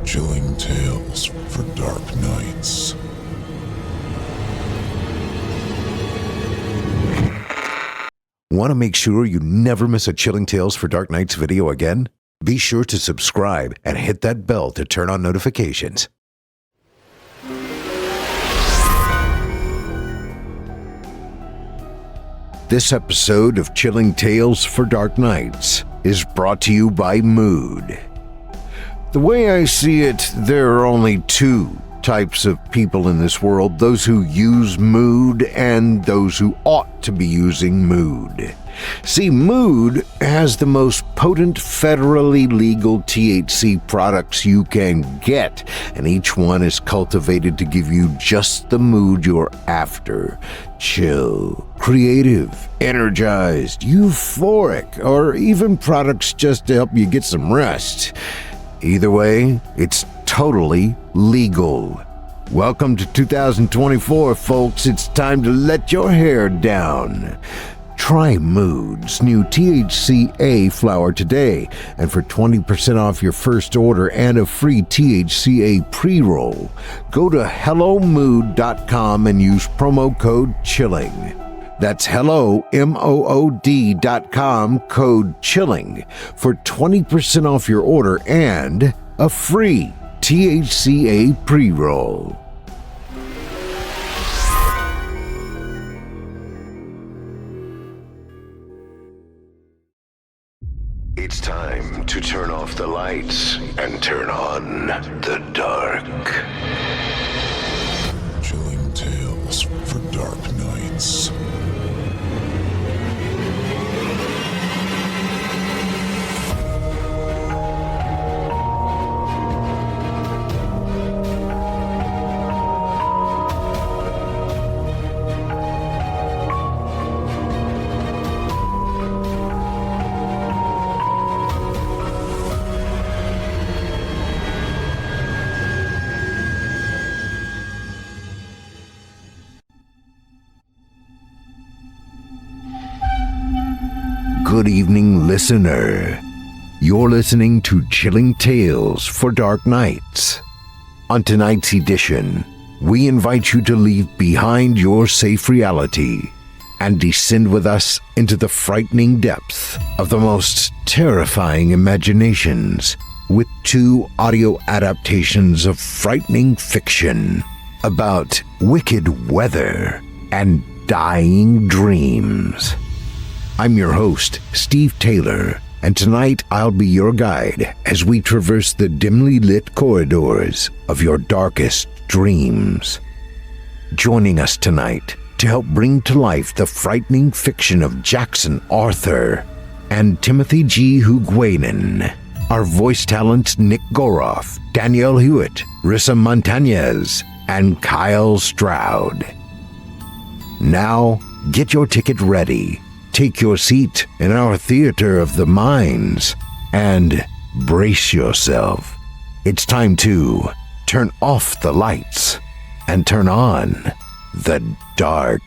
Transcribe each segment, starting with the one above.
Chilling tales for dark nights. Want to make sure you never miss a Chilling Tales for Dark Nights video again? Be sure to subscribe and hit that bell to turn on notifications. This episode of Chilling Tales for Dark Nights is brought to you by Mood. The way I see it, there are only two types of people in this world: those who use Mood and those who ought to be using Mood. See, Mood has the most potent federally legal THC products you can get, and each one is cultivated to give you just the mood you're after. Chill, creative, energized, euphoric, or even products just to help you get some rest. Either way, it's totally legal. Welcome to 2024, folks. It's time to let your hair down. Try Mood's new THCA flower today, and for 20% off your first order and a free THCA pre-roll, go to HelloMood.com and use promo code CHILLING. That's HelloMood.com, code CHILLING, for 20% off your order and a free THCA pre-roll. It's time to turn off the lights and turn on the dark. Chilling tales for dark nights. Good evening, listener. You're listening to Chilling Tales for Dark Nights. On tonight's edition, we invite you to leave behind your safe reality and descend with us into the frightening depths of the most terrifying imaginations with two audio adaptations of frightening fiction about wicked weather and dying dreams. I'm your host, Steve Taylor, and tonight I'll be your guide as we traverse the dimly lit corridors of your darkest dreams. Joining us tonight to help bring to life the frightening fiction of Jackson Arthur and Timothy G. Huguenin are voice talents Nick Goroff, Danielle Hewitt, Rissa Montanez, and Kyle Stroud. Now, get your ticket ready. Take your seat in our theater of the minds and brace yourself. It's time to turn off the lights and turn on the dark.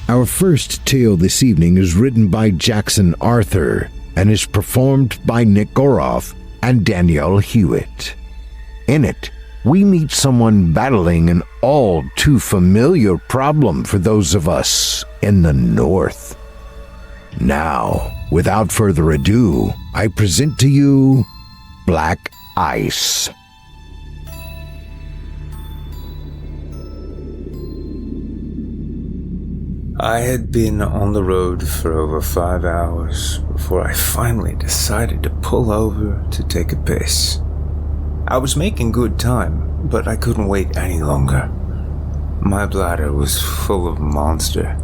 Our first tale this evening is written by Jackson Arthur and is performed by Nick Goroff and Danielle Hewitt. In it, we meet someone battling an all too familiar problem for those of us in the North. Now, without further ado, I present to you Black Ice. I had been on the road for over 5 hours before I finally decided to pull over to take a piss. I was making good time, but I couldn't wait any longer. My bladder was full of Monster,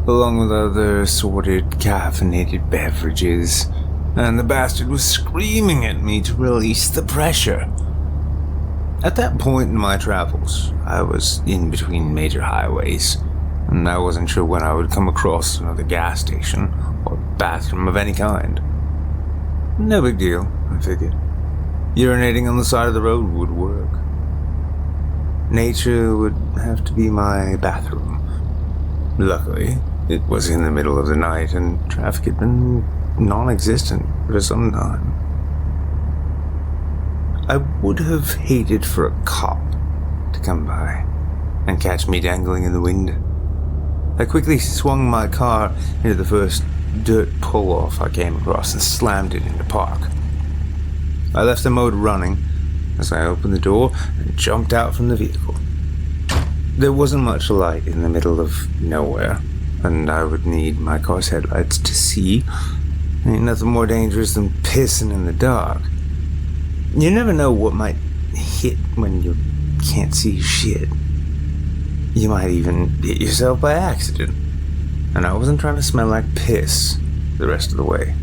along with other assorted caffeinated beverages, and the bastard was screaming at me to release the pressure. At that point in my travels, I was in between major highways, and I wasn't sure when I would come across another gas station or bathroom of any kind. No big deal, I figured. Urinating on the side of the road would work. Nature would have to be my bathroom. Luckily, it was in the middle of the night and traffic had been non-existent for some time. I would have hated for a cop to come by and catch me dangling in the wind. I quickly swung my car into the first dirt pull-off I came across and slammed it into park. I left the motor running as I opened the door and jumped out from the vehicle. There wasn't much light in the middle of nowhere, and I would need my car's headlights to see. Ain't nothing more dangerous than pissing in the dark. You never know what might hit when you can't see shit. You might even hit yourself by accident. And I wasn't trying to smell like piss the rest of the way.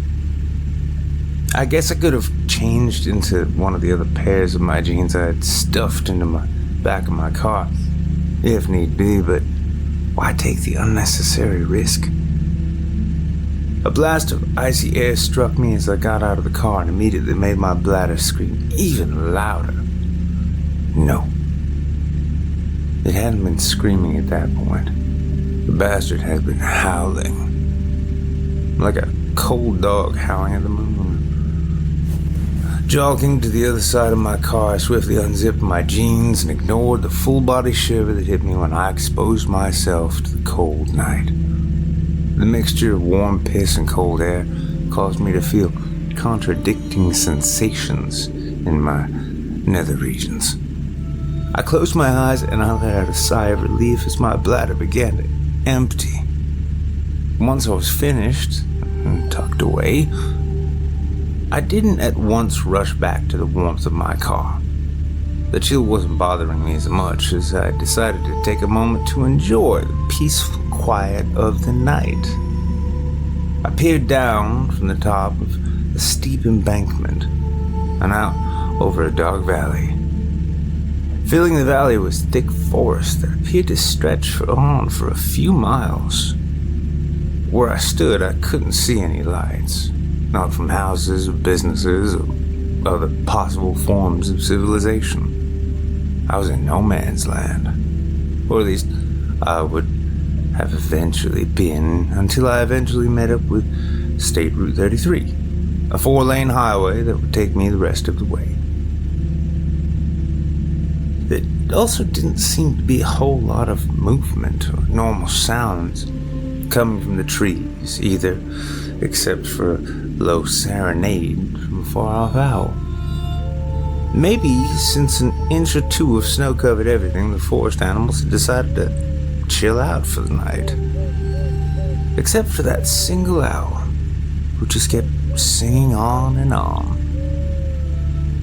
I guess I could have changed into one of the other pairs of my jeans I had stuffed into my back of my car, if need be, but why take the unnecessary risk? A blast of icy air struck me as I got out of the car and immediately made my bladder scream even louder. No. It hadn't been screaming at that point. The bastard had been howling. Like a cold dog howling at the moon. Jogging to the other side of my car, I swiftly unzipped my jeans and ignored the full-body shiver that hit me when I exposed myself to the cold night. The mixture of warm piss and cold air caused me to feel contradicting sensations in my nether regions. I closed my eyes and I let out a sigh of relief as my bladder began to empty. Once I was finished and tucked away, I didn't at once rush back to the warmth of my car. The chill wasn't bothering me as much as I decided to take a moment to enjoy the peaceful quiet of the night. I peered down from the top of a steep embankment and out over a dark valley. Filling the valley was thick forest that appeared to stretch on for a few miles. Where I stood, I couldn't see any lights, not from houses or businesses or other possible forms of civilization. I was in no man's land, or at least I would have eventually been until I eventually met up with State Route 33, a 4-lane highway that would take me the rest of the way. There also didn't seem to be a whole lot of movement or normal sounds coming from the trees either, except for a low serenade from a far-off owl. Maybe since an inch or two of snow covered everything, the forest animals had decided to chill out for the night. Except for that single owl, who just kept singing on and on.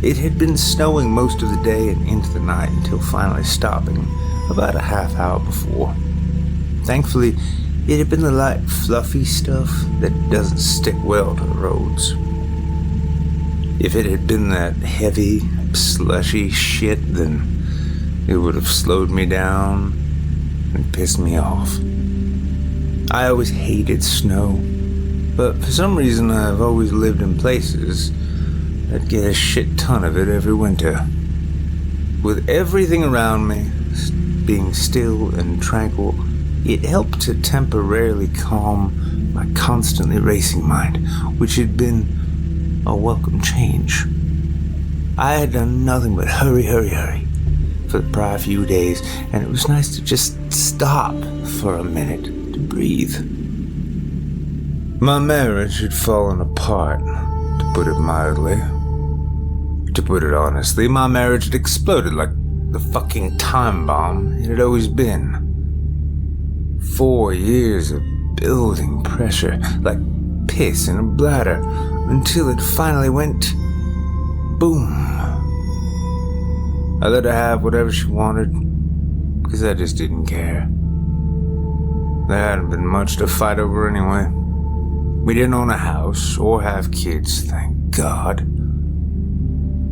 It had been snowing most of the day and into the night until finally stopping about a half hour before. Thankfully, it had been the light, fluffy stuff that doesn't stick well to the roads. If it had been that heavy, slushy shit, then it would have slowed me down and pissed me off. I always hated snow, but for some reason I've always lived in places that get a shit ton of it every winter. With everything around me being still and tranquil, it helped to temporarily calm my constantly racing mind, which had been a welcome change. I had done nothing but hurry for the prior few days, and it was nice to just stop for a minute to breathe. My marriage had fallen apart, to put it mildly. To put it honestly, my marriage had exploded like the fucking time bomb it had always been. 4 years of building pressure, like piss in a bladder, until it finally went boom. I let her have whatever she wanted, because I just didn't care. There hadn't been much to fight over anyway. We didn't own a house or have kids, thank God.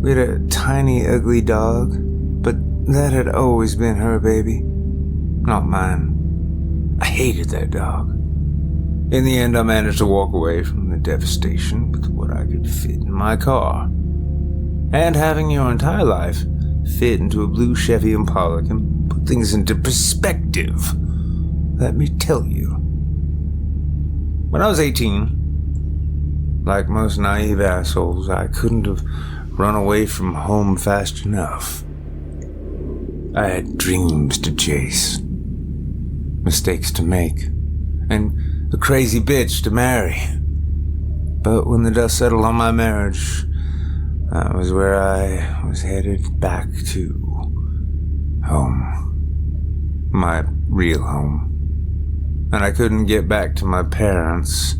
We had a tiny, ugly dog, but that had always been her baby, not mine. I hated that dog. In the end, I managed to walk away from the devastation with what I could fit in my car. And having your entire life fit into a blue Chevy Impala can put things into perspective, let me tell you. When I was 18, Like most naive assholes, I couldn't have run away from home fast enough. I had dreams to chase, mistakes to make, and a crazy bitch to marry. But when the dust settled on my marriage, that was where I was headed back to home. My real home. And I couldn't get back to my parents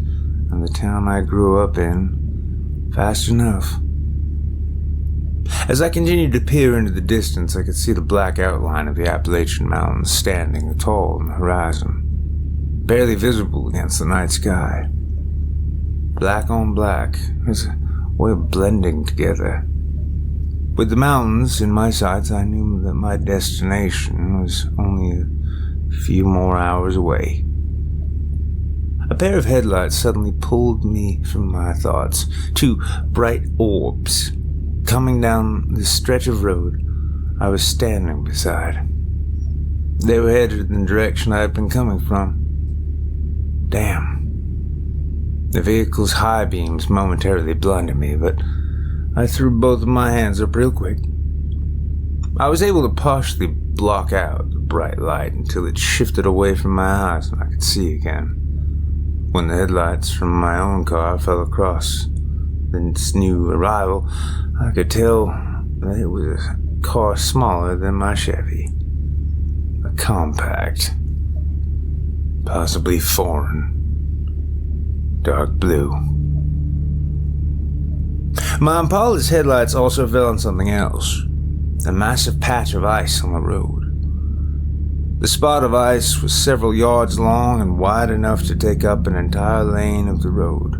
and the town I grew up in fast enough. As I continued to peer into the distance, I could see the black outline of the Appalachian Mountains standing tall on the horizon, barely visible against the night sky. Black on black is a way of blending together. With the mountains in my sights, I knew that my destination was only a few more hours away. A pair of headlights suddenly pulled me from my thoughts. Two bright orbs coming down the stretch of road I was standing beside. They were headed in the direction I had been coming from. Damn. The vehicle's high beams momentarily blinded me, but I threw both of my hands up real quick. I was able to partially block out the bright light until it shifted away from my eyes and I could see again. When the headlights from my own car fell across this new arrival, I could tell that it was a car smaller than my Chevy. A compact. Possibly foreign. Dark blue. My Impala's headlights also fell on something else. A massive patch of ice on the road. The spot of ice was several yards long and wide enough to take up an entire lane of the road,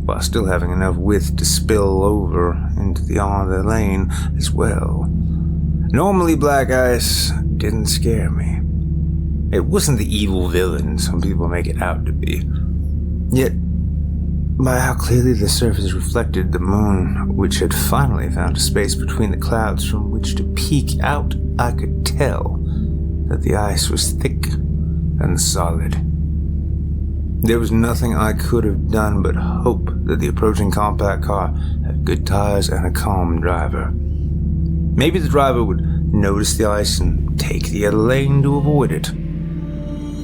while still having enough width to spill over into the other lane as well. Normally, black ice didn't scare me. It wasn't the evil villain some people make it out to be. Yet, by how clearly the surface reflected the moon, which had finally found a space between the clouds from which to peek out, I could tell that the ice was thick and solid. There was nothing I could have done but hope that the approaching compact car had good tires and a calm driver. Maybe the driver would notice the ice and take the other lane to avoid it.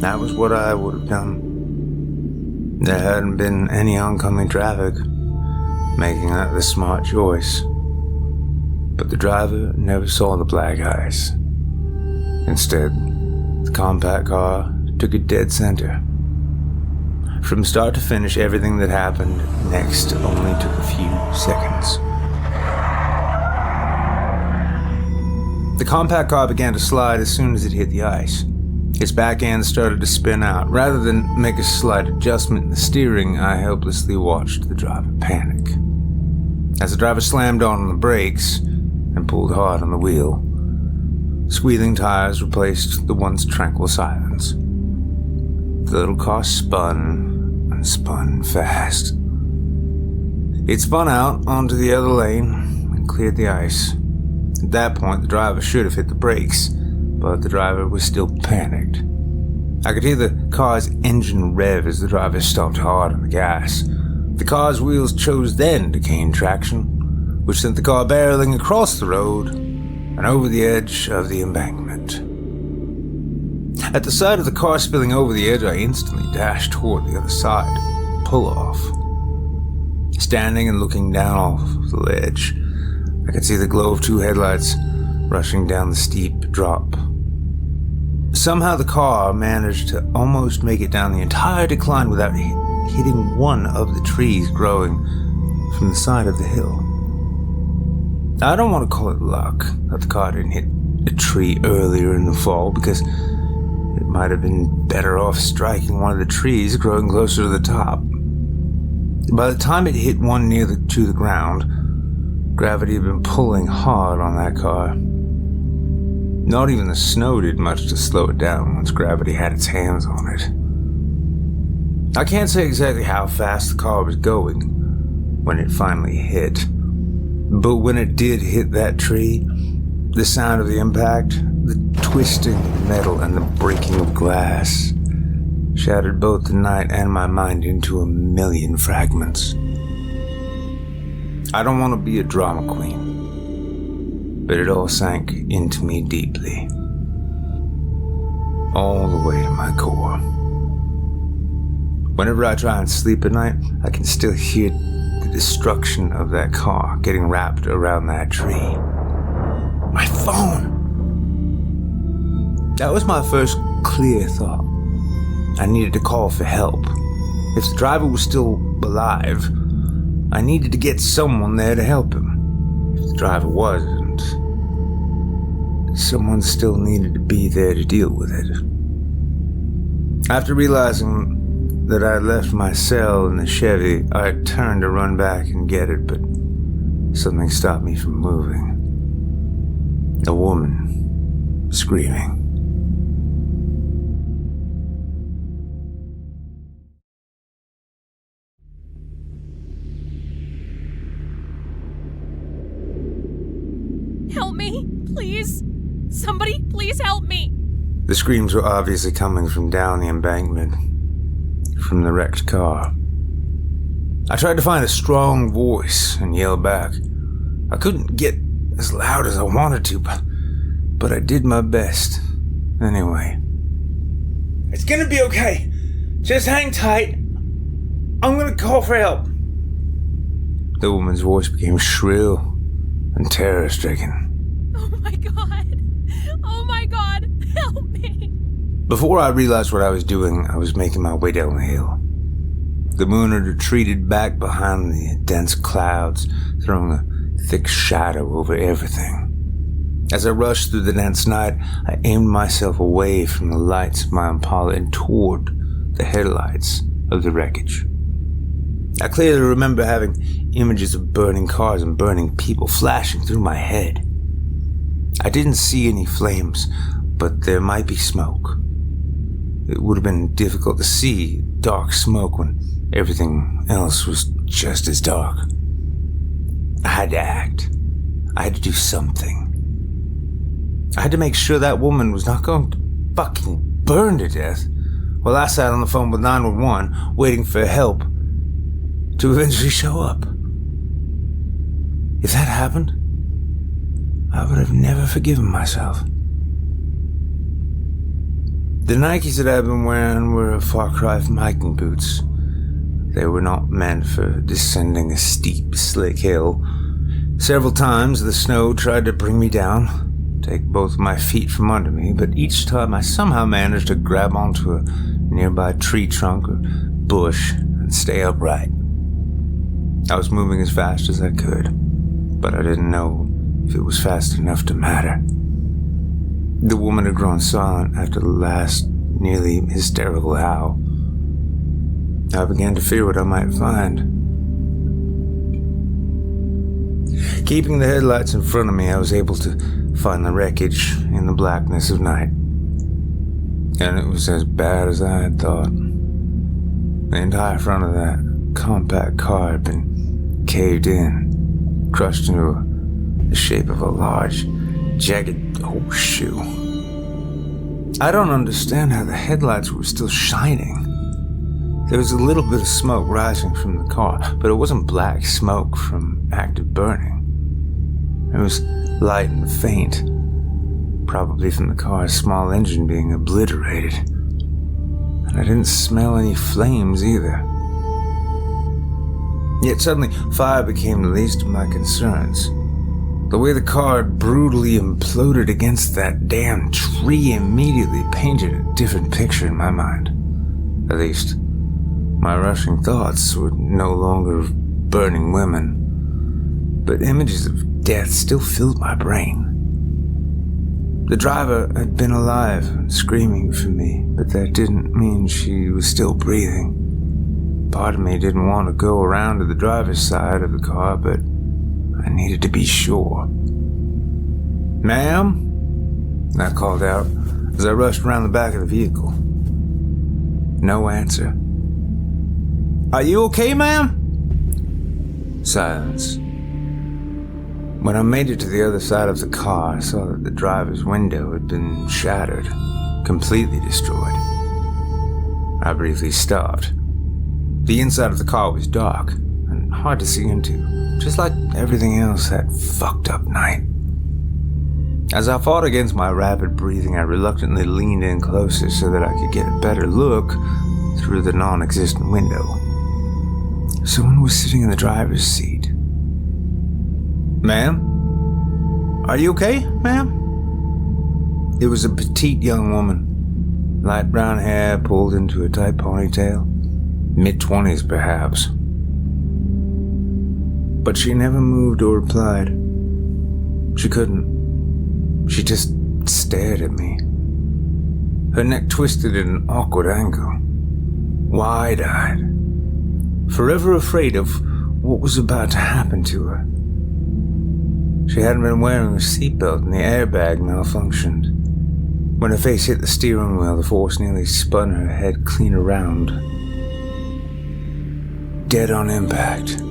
That was what I would have done. There hadn't been any oncoming traffic, making that the smart choice. But the driver never saw the black ice. Instead, the compact car took a dead center. From start to finish, everything that happened next only took a few seconds. The compact car began to slide as soon as it hit the ice. Its back end started to spin out. Rather than make a slight adjustment in the steering, I helplessly watched the driver panic. As the driver slammed on the brakes and pulled hard on the wheel, squealing tires replaced the once tranquil silence. The little car spun and spun fast. It spun out onto the other lane and cleared the ice. At that point, the driver should have hit the brakes, but the driver was still panicked. I could hear the car's engine rev as the driver stomped hard on the gas. The car's wheels chose then to gain traction, which sent the car barreling across the road and over the edge of the embankment. At the sight of the car spilling over the edge, I instantly dashed toward the other side, pull off. Standing and looking down off the ledge, I could see the glow of two headlights rushing down the steep drop. Somehow the car managed to almost make it down the entire decline without hitting one of the trees growing from the side of the hill. I don't want to call it luck that the car didn't hit a tree earlier in the fall, because it might have been better off striking one of the trees growing closer to the top. By the time it hit one near to the ground, gravity had been pulling hard on that car. Not even the snow did much to slow it down once gravity had its hands on it. I can't say exactly how fast the car was going when it finally hit, but when it did hit that tree, the sound of the impact, the twisting of metal and the breaking of glass, shattered both the night and my mind into a million fragments. I don't want to be a drama queen, but it all sank into me deeply. All the way to my core. Whenever I try and sleep at night, I can still hear the destruction of that car getting wrapped around that tree. My phone! That was my first clear thought. I needed to call for help. If the driver was still alive, I needed to get someone there to help him. If the driver wasn't, someone still needed to be there to deal with it. After realizing that I had left my cell in the Chevy, I turned to run back and get it, but something stopped me from moving. A woman screaming. Help me, please. Somebody, please help me. The screams were obviously coming from down the embankment, from the wrecked car. I tried to find a strong voice and yell back. I couldn't get as loud as I wanted to, but I did my best. Anyway. It's gonna be okay. Just hang tight. I'm gonna call for help. The woman's voice became shrill and terror-stricken. Oh my god. Oh my god. Help me. Before I realized what I was doing, I was making my way down the hill. The moon had retreated back behind the dense clouds, throwing a thick shadow over everything. As I rushed through the dense night, I aimed myself away from the lights of my Impala and toward the headlights of the wreckage. I clearly remember having images of burning cars and burning people flashing through my head. I didn't see any flames, but there might be smoke. It would have been difficult to see dark smoke when everything else was just as dark. I had to act. I had to do something. I had to make sure that woman was not going to fucking burn to death while I sat on the phone with 911 waiting for help to eventually show up. If that happened, I would have never forgiven myself. The Nikes that I've been wearing were a far cry from hiking boots. They were not meant for descending a steep, slick hill. Several times the snow tried to bring me down, take both my feet from under me, but each time I somehow managed to grab onto a nearby tree trunk or bush and stay upright. I was moving as fast as I could, but I didn't know if it was fast enough to matter. The woman had grown silent after the last nearly hysterical howl. I began to fear what I might find. Keeping the headlights in front of me, I was able to find the wreckage in the blackness of night. And it was as bad as I had thought. The entire front of that compact car had been caved in, crushed into the shape of a large, jagged horseshoe. I don't understand how the headlights were still shining. There was a little bit of smoke rising from the car, but it wasn't black smoke from active burning. It was light and faint, probably from the car's small engine being obliterated. And I didn't smell any flames either. Yet suddenly, fire became the least of my concerns. The way the car had brutally imploded against that damn tree immediately painted a different picture in my mind. At least, my rushing thoughts were no longer of burning women, but images of death still filled my brain. The driver had been alive and screaming for me, but that didn't mean she was still breathing. Part of me didn't want to go around to the driver's side of the car, but I needed to be sure. "Ma'am?" I called out as I rushed around the back of the vehicle. No answer. "Are you okay, ma'am?" Silence. When I made it to the other side of the car, I saw that the driver's window had been shattered, completely destroyed. I briefly stopped. The inside of the car was dark, and hard to see into, just like everything else that fucked up night. As I fought against my rapid breathing, I reluctantly leaned in closer so that I could get a better look through the non-existent window. Someone was sitting in the driver's seat. Ma'am? Are you okay, ma'am? It was a petite young woman, light brown hair pulled into a tight ponytail, mid-20s perhaps. But she never moved or replied. She couldn't. She just stared at me. Her neck twisted at an awkward angle, wide-eyed, forever afraid of what was about to happen to her. She hadn't been wearing a seatbelt and the airbag malfunctioned. When her face hit the steering wheel, the force nearly spun her head clean around. Dead on impact.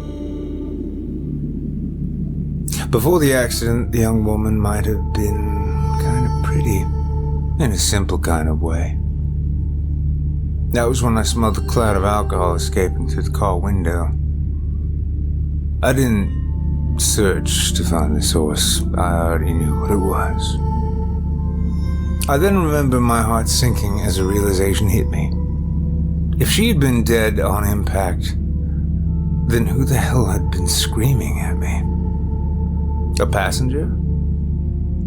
Before the accident, the young woman might have been kind of pretty, in a simple kind of way. That was when I smelled the cloud of alcohol escaping through the car window. I didn't search to find the source. I already knew what it was. I then remember my heart sinking as a realization hit me. If she had been dead on impact, then who the hell had been screaming at me? A passenger?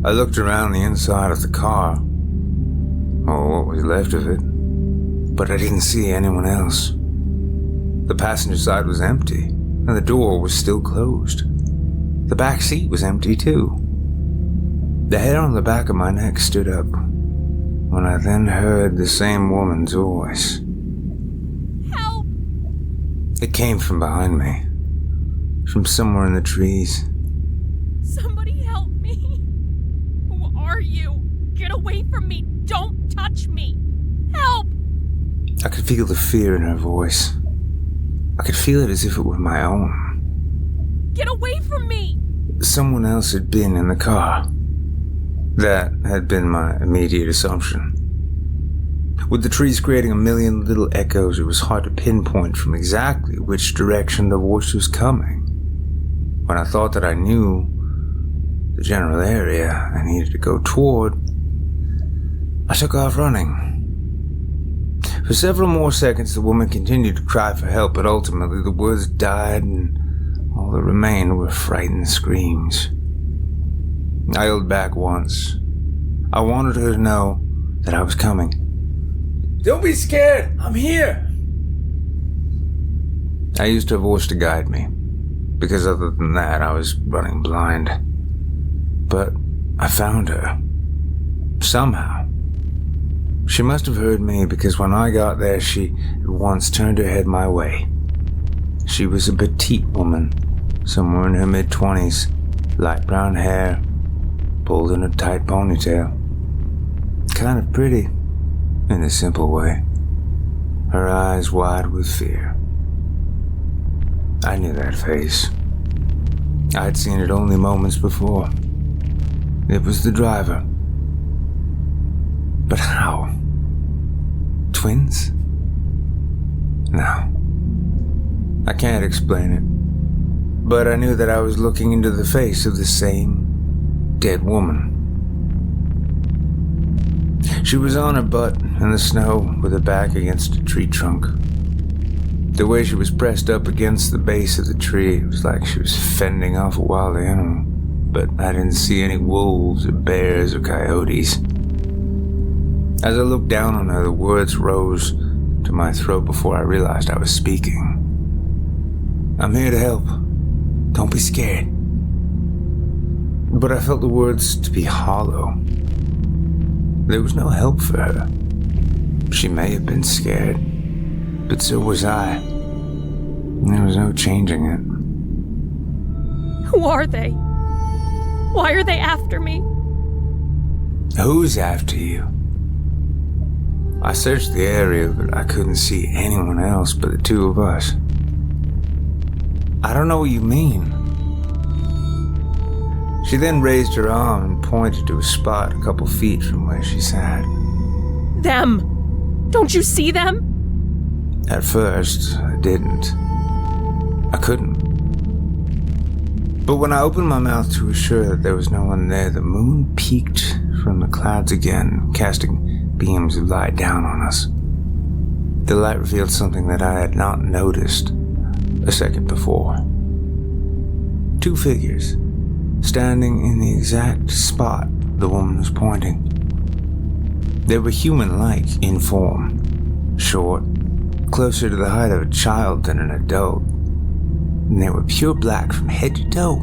I looked around the inside of the car, or what was left of it, but I didn't see anyone else. The passenger side was empty, and the door was still closed. The back seat was empty too. The hair on the back of my neck stood up when I then heard the same woman's voice. Help! It came from behind me, from somewhere in the trees. Somebody help me. Who are you? Get away from me. Don't touch me. Help! I could feel the fear in her voice. I could feel it as if it were my own. Get away from me! Someone else had been in the car. That had been my immediate assumption. With the trees creating a million little echoes, it was hard to pinpoint from exactly which direction the voice was coming. When I thought that I knew the general area I needed to go toward, I took off running. For several more seconds, the woman continued to cry for help, but ultimately the words died and all that remained were frightened screams. I yelled back once. I wanted her to know that I was coming. Don't be scared! I'm here! I used her voice to guide me, because other than that, I was running blind. But I found her. Somehow. She must have heard me, because when I got there, she at once turned her head my way. She was a petite woman, somewhere in her mid-20s, light brown hair, pulled in a tight ponytail. Kind of pretty, in a simple way. Her eyes wide with fear. I knew that face. I'd seen it only moments before. It was the driver. But how? Twins? No. I can't explain it. But I knew that I was looking into the face of the same dead woman. She was on her butt in the snow with her back against a tree trunk. The way she was pressed up against the base of the tree, it was like she was fending off a wild animal. But I didn't see any wolves or bears or coyotes. As I looked down on her, the words rose to my throat before I realized I was speaking. I'm here to help. Don't be scared. But I felt the words to be hollow. There was no help for her. She may have been scared, but so was I. There was no changing it. Who are they? Why are they after me? Who's after you? I searched the area, but I couldn't see anyone else but the two of us. I don't know what you mean. She then raised her arm and pointed to a spot a couple feet from where she sat. Them! Don't you see them? At first, I didn't. I couldn't. But when I opened my mouth to assure that there was no one there, the moon peeked from the clouds again, casting beams of light down on us. The light revealed something that I had not noticed a second before. 2 figures, standing in the exact spot the woman was pointing. They were human-like in form, short, closer to the height of a child than an adult. And they were pure black from head to toe.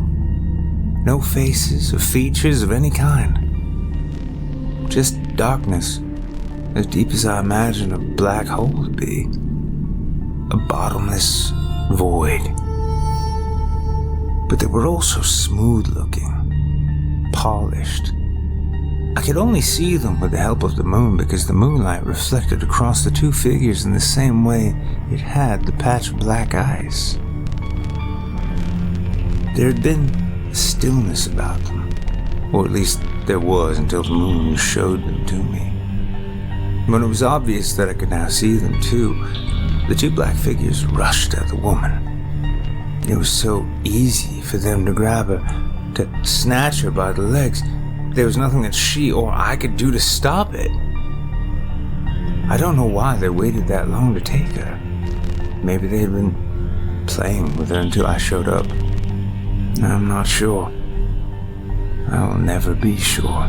No faces or features of any kind. Just darkness, as deep as I imagine a black hole to be. A bottomless void. But they were also smooth-looking, polished. I could only see them with the help of the moon because the moonlight reflected across the 2 figures in the same way it had the patch of black eyes. There had been a stillness about them, or at least there was until the moon showed them to me. When it was obvious that I could now see them too, the 2 black figures rushed at the woman. It was so easy for them to grab her, to snatch her by the legs. There was nothing that she or I could do to stop it. I don't know why they waited that long to take her. Maybe they had been playing with her until I showed up. I'm not sure. I will never be sure.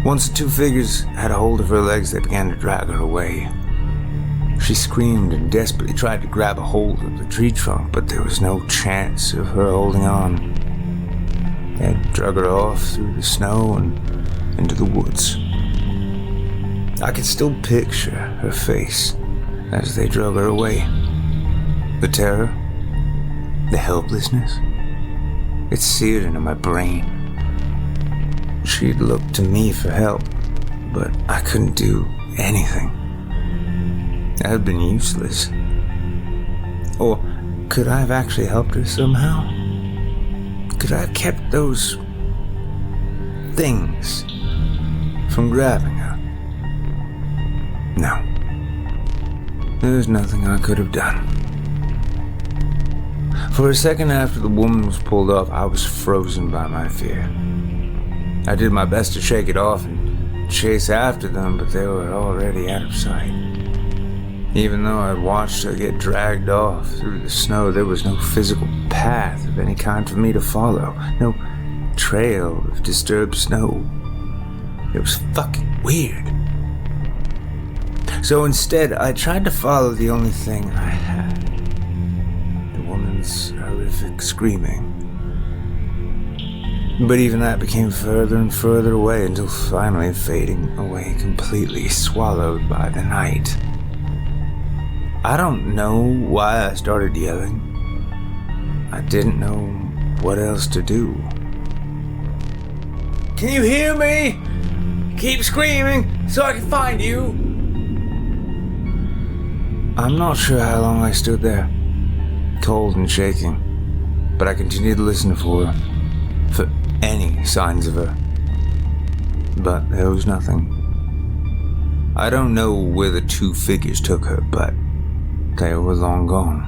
Once the 2 figures had a hold of her legs, they began to drag her away. She screamed and desperately tried to grab a hold of the tree trunk, but there was no chance of her holding on. They had drug her off through the snow and into the woods. I could still picture her face as they drug her away. The terror, the helplessness, it seared into my brain. She'd looked to me for help, but I couldn't do anything. I had been useless. Or could I have actually helped her somehow? Could I have kept those things from grabbing her? No. There was nothing I could have done. For a second after the woman was pulled off, I was frozen by my fear. I did my best to shake it off and chase after them, but they were already out of sight. Even though I'd watched her get dragged off through the snow, there was no physical path of any kind for me to follow. No trail of disturbed snow. It was fucking weird. So instead, I tried to follow the only thing I had. The woman's horrific screaming. But even that became further and further away until finally fading away completely, swallowed by the night. I don't know why I started yelling. I didn't know what else to do. Can you hear me? Keep screaming so I can find you. I'm not sure how long I stood there, cold and shaking, but I continued to listen for her, for any signs of her. But there was nothing. I don't know where the 2 figures took her, but they were long gone.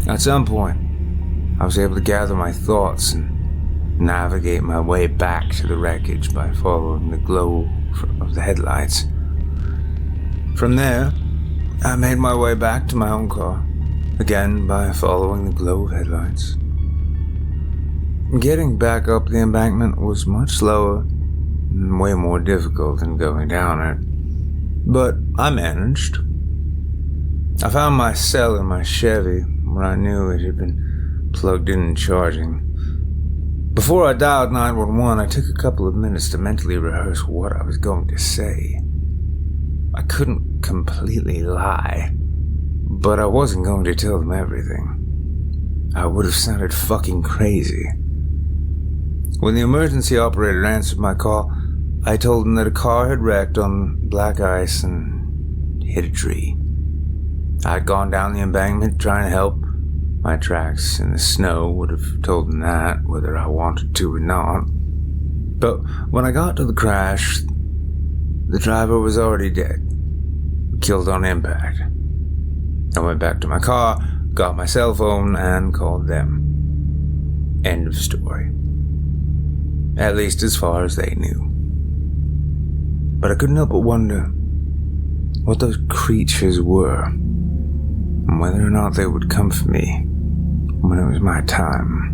At some point, I was able to gather my thoughts and navigate my way back to the wreckage by following the glow of the headlights. From there, I made my way back to my own car, again by following the glow of headlights. Getting back up the embankment was much slower and way more difficult than going down it, but I managed. I found my cell in my Chevy, where I knew it had been plugged in and charging. Before I dialed 911, I took a couple of minutes to mentally rehearse what I was going to say. I couldn't completely lie, but I wasn't going to tell them everything. I would have sounded fucking crazy. When the emergency operator answered my call, I told him that a car had wrecked on black ice and hit a tree. I'd gone down the embankment trying to help. My tracks in the snow would have told him that, whether I wanted to or not. But when I got to the crash, the driver was already dead, killed on impact. I went back to my car, got my cell phone and called them. End of story. At least as far as they knew. But I couldn't help but wonder what those creatures were, and whether or not they would come for me when it was my time.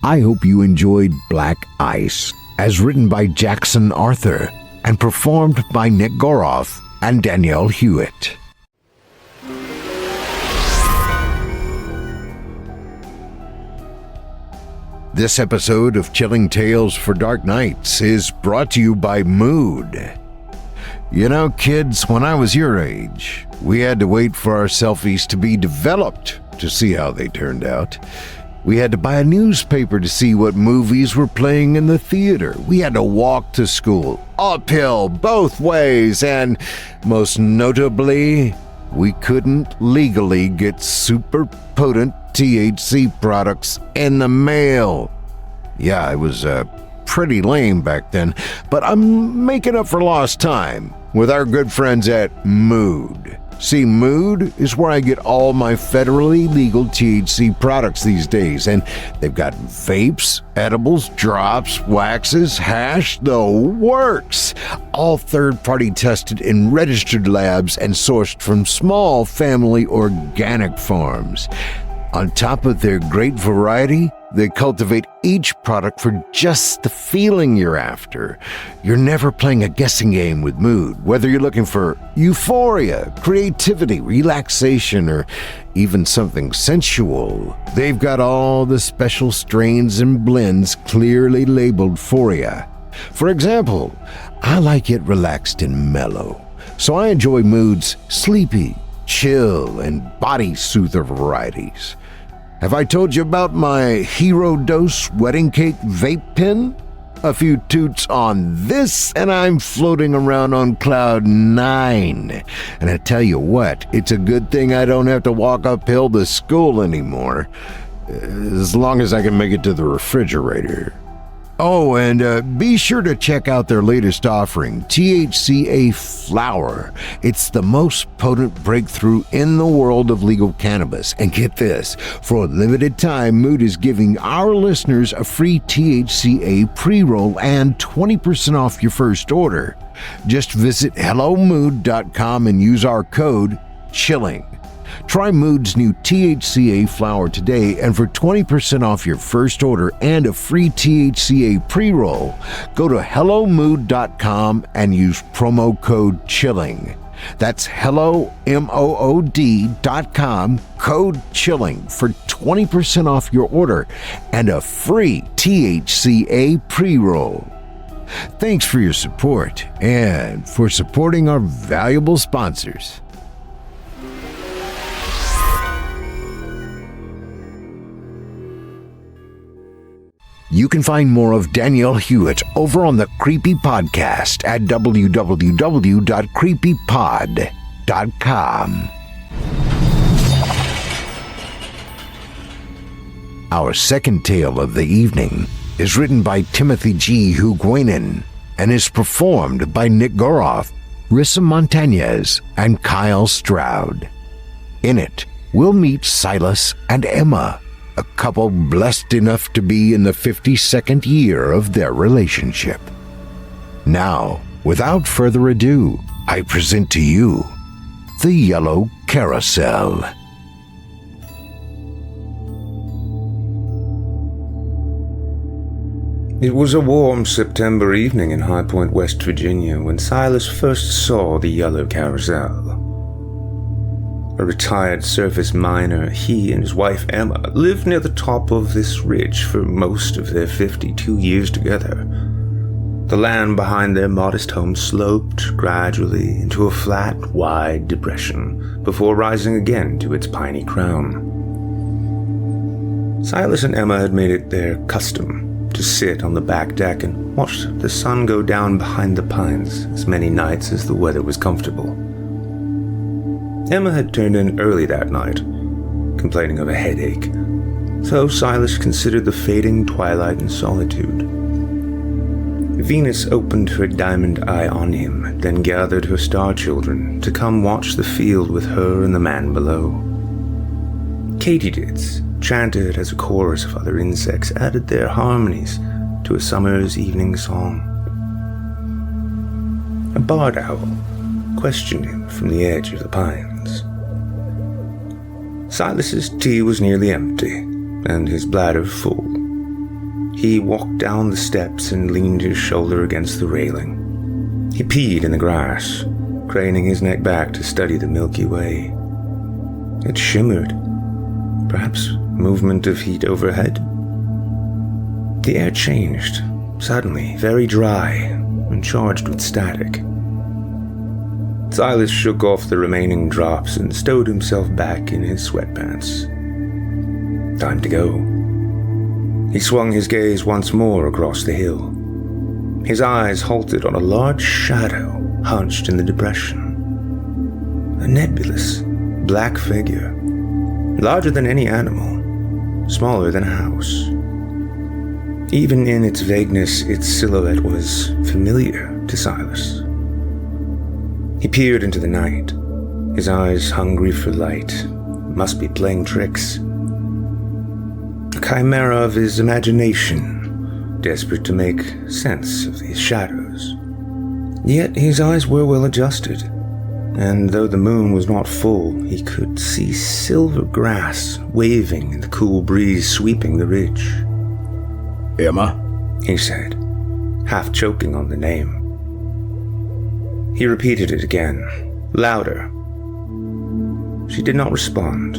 I hope you enjoyed Black Ice, as written by Jackson Arthur and performed by Nick Goroff and Danielle Hewitt. This episode of Chilling Tales for Dark Nights is brought to you by Mood. You know, kids, when I was your age, we had to wait for our selfies to be developed to see how they turned out. We had to buy a newspaper to see what movies were playing in the theater. We had to walk to school, uphill, both ways, and most notably, we couldn't legally get super potent THC products in the mail. Yeah, it was pretty lame back then, but I'm making up for lost time with our good friends at Mood. See, Mood is where I get all my federally legal THC products these days, and they've got vapes, edibles, drops, waxes, hash, the works. All third-party tested in registered labs and sourced from small family organic farms. On top of their great variety, they cultivate each product for just the feeling you're after. You're never playing a guessing game with Mood, whether you're looking for euphoria, creativity, relaxation, or even something sensual. They've got all the special strains and blends clearly labeled for you. For example, I like it relaxed and mellow, so I enjoy Mood's sleepy, chill, and body soother varieties. Have I told you about my Hero Dose wedding cake vape pen? A few toots on this, and I'm floating around on cloud 9. And I tell you what, it's a good thing I don't have to walk uphill to school anymore, as long as I can make it to the refrigerator. Oh, and be sure to check out their latest offering, THCA Flower. It's the most potent breakthrough in the world of legal cannabis. And get this, for a limited time, Mood is giving our listeners a free THCA pre-roll and 20% off your first order. Just visit HelloMood.com and use our code CHILLING. Try Mood's new THCA flower today, and for 20% off your first order and a free THCA pre-roll, go to HelloMood.com and use promo code CHILLING. That's HelloMood.com, code CHILLING for 20% off your order and a free THCA pre-roll. Thanks for your support and for supporting our valuable sponsors. You can find more of Danielle Hewitt over on the Creepy Podcast at www.creepypod.com. Our second tale of the evening is written by Timothy G. Huguenin and is performed by Nick Goroff, Rissa Montanez, and Kyle Stroud. In it, we'll meet Silas and Emma, a couple blessed enough to be in the 52nd year of their relationship. Now, without further ado, I present to you the Yellow Carousel. It was a warm September evening in High Point, West Virginia, when Silas first saw the Yellow Carousel. A retired surface miner, he and his wife Emma lived near the top of this ridge for most of their 52 years together. The land behind their modest home sloped gradually into a flat, wide depression before rising again to its piney crown. Silas and Emma had made it their custom to sit on the back deck and watch the sun go down behind the pines as many nights as the weather was comfortable. Emma had turned in early that night, complaining of a headache, So Silas considered the fading twilight in solitude. Venus opened her diamond eye on him, then gathered her star children to come watch the field with her and the man below. Katydids, chanted as a chorus of other insects, added their harmonies to a summer's evening song. A barred owl questioned him from the edge of the pines. Silas's tea was nearly empty, and his bladder full. He walked down the steps and leaned his shoulder against the railing. He peed in the grass, craning his neck back to study the Milky Way. It shimmered, perhaps movement of heat overhead. The air changed, suddenly, very dry and charged with static. Silas shook off the remaining drops and stowed himself back in his sweatpants. Time to go. He swung his gaze once more across the hill. His eyes halted on a large shadow hunched in the depression. A nebulous, black figure, larger than any animal, smaller than a house. Even in its vagueness, its silhouette was familiar to Silas. He peered into the night, his eyes hungry for light, must be playing tricks. A chimera of his imagination, desperate to make sense of these shadows. Yet his eyes were well adjusted, and though the moon was not full, he could see silver grass waving in the cool breeze sweeping the ridge. Emma? He said, half choking on the name. He repeated it again, louder. She did not respond.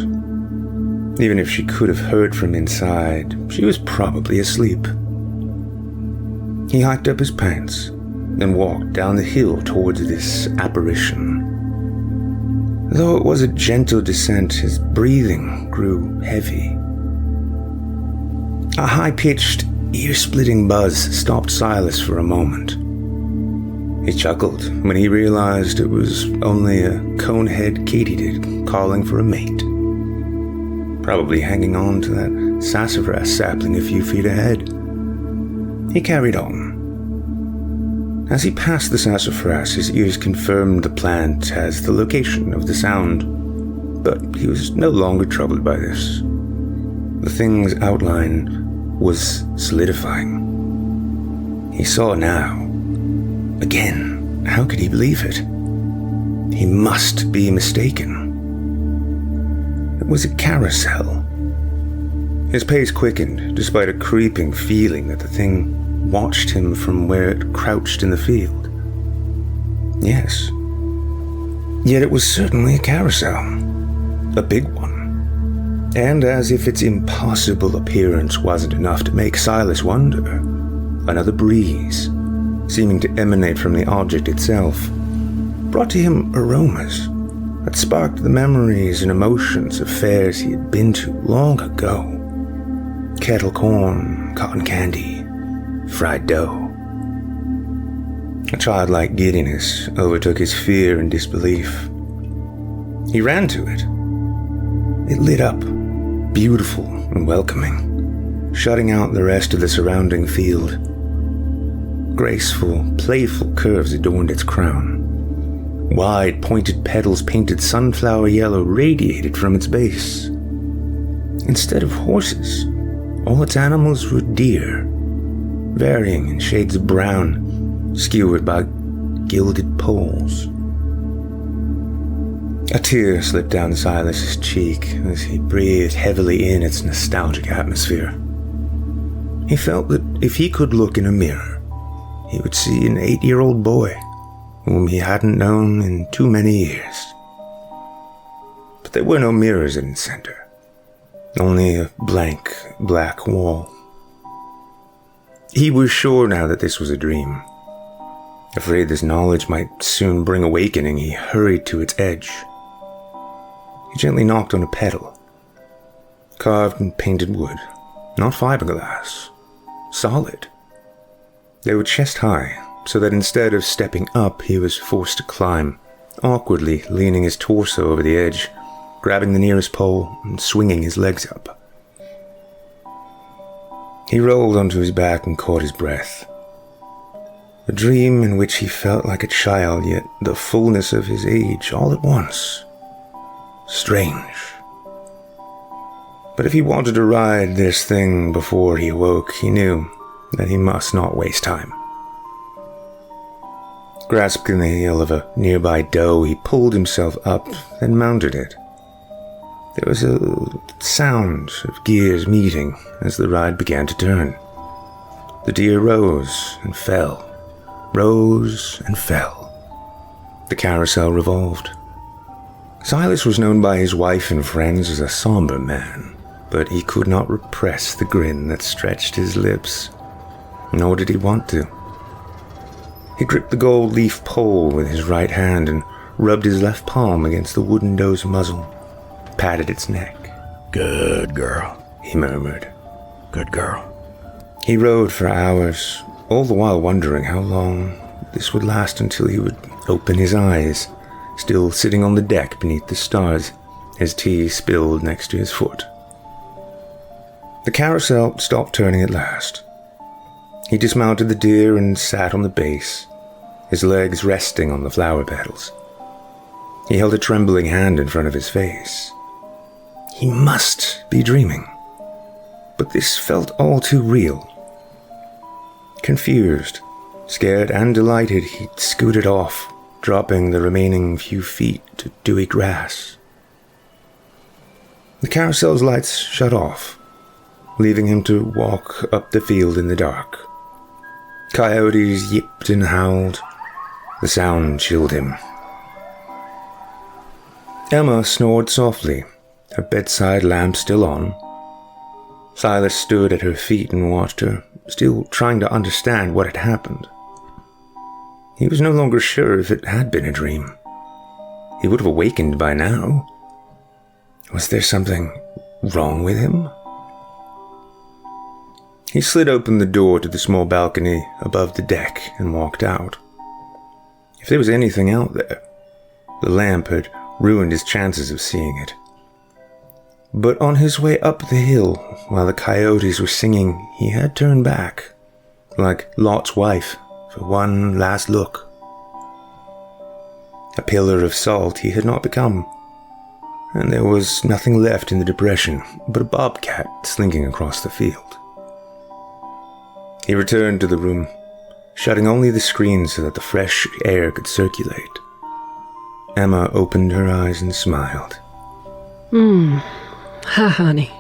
Even if she could have heard from inside, she was probably asleep. He hiked up his pants and walked down the hill towards this apparition. Though it was a gentle descent, his breathing grew heavy. A high-pitched, ear-splitting buzz stopped Silas for a moment. He chuckled when he realized it was only a conehead katydid calling for a mate. Probably hanging on to that sassafras sapling a few feet ahead. He carried on. As he passed the sassafras, his ears confirmed the plant as the location of the sound, but he was no longer troubled by this. The thing's outline was solidifying. He saw now. Again, how could he believe it? He must be mistaken. It was a carousel. His pace quickened, despite a creeping feeling that the thing watched him from where it crouched in the field. Yes. Yet it was certainly a carousel. A big one. And as if its impossible appearance wasn't enough to make Silas wonder, another breeze, seeming to emanate from the object itself, brought to him aromas that sparked the memories and emotions of fairs he had been to long ago. Kettle corn, cotton candy, fried dough. A childlike giddiness overtook his fear and disbelief. He ran to it. It lit up, beautiful and welcoming, shutting out the rest of the surrounding field. Graceful, playful curves adorned its crown. Wide, pointed petals painted sunflower yellow radiated from its base. Instead of horses, all its animals were deer, varying in shades of brown, skewered by gilded poles. A tear slipped down Silas's cheek as he breathed heavily in its nostalgic atmosphere. He felt that if he could look in a mirror, he would see an 8-year-old boy whom he hadn't known in too many years. But there were no mirrors in the center, only a blank black wall. He was sure now that this was a dream. Afraid this knowledge might soon bring awakening, he hurried to its edge. He gently knocked on a pedal. Carved and painted wood, not fiberglass, solid. They were chest high, so that instead of stepping up, he was forced to climb, awkwardly leaning his torso over the edge, grabbing the nearest pole and swinging his legs up. He rolled onto his back and caught his breath. A dream in which he felt like a child, yet the fullness of his age all at once. Strange. But if he wanted to ride this thing before he awoke, he knew that he must not waste time. Grasping the heel of a nearby doe, he pulled himself up, then mounted it. There was a sound of gears meeting as the ride began to turn. The deer rose and fell, rose and fell. The carousel revolved. Silas was known by his wife and friends as a somber man, but he could not repress the grin that stretched his lips, nor did he want to. He gripped the gold leaf pole with his right hand and rubbed his left palm against the wooden doe's muzzle, patted its neck. Good girl, He murmured. good girl. He rode for hours, all the while wondering how long this would last until he would open his eyes, still sitting on the deck beneath the stars, his tea spilled next to his foot. The carousel stopped turning at last. He dismounted the deer and sat on the base, his legs resting on the flower petals. He held a trembling hand in front of his face. He must be dreaming, but this felt all too real. Confused, scared, and delighted, he scooted off, dropping the remaining few feet to dewy grass. The carousel's lights shut off, leaving him to walk up the field in the dark. Coyotes yipped and howled. The sound chilled him. Emma snored softly, her bedside lamp still on. Silas stood at her feet and watched her, still trying to understand what had happened. He was no longer sure if it had been a dream. He would have awakened by now. Was there something wrong with him? He slid open the door to the small balcony above the deck and walked out. If there was anything out there, the lamp had ruined his chances of seeing it. But on his way up the hill, while the coyotes were singing, he had turned back, like Lot's wife, for one last look. A pillar of salt he had not become, and there was nothing left in the depression but a bobcat slinking across the field. He returned to the room, shutting only the screen so that the fresh air could circulate. Emma opened her eyes and smiled. Hi, honey.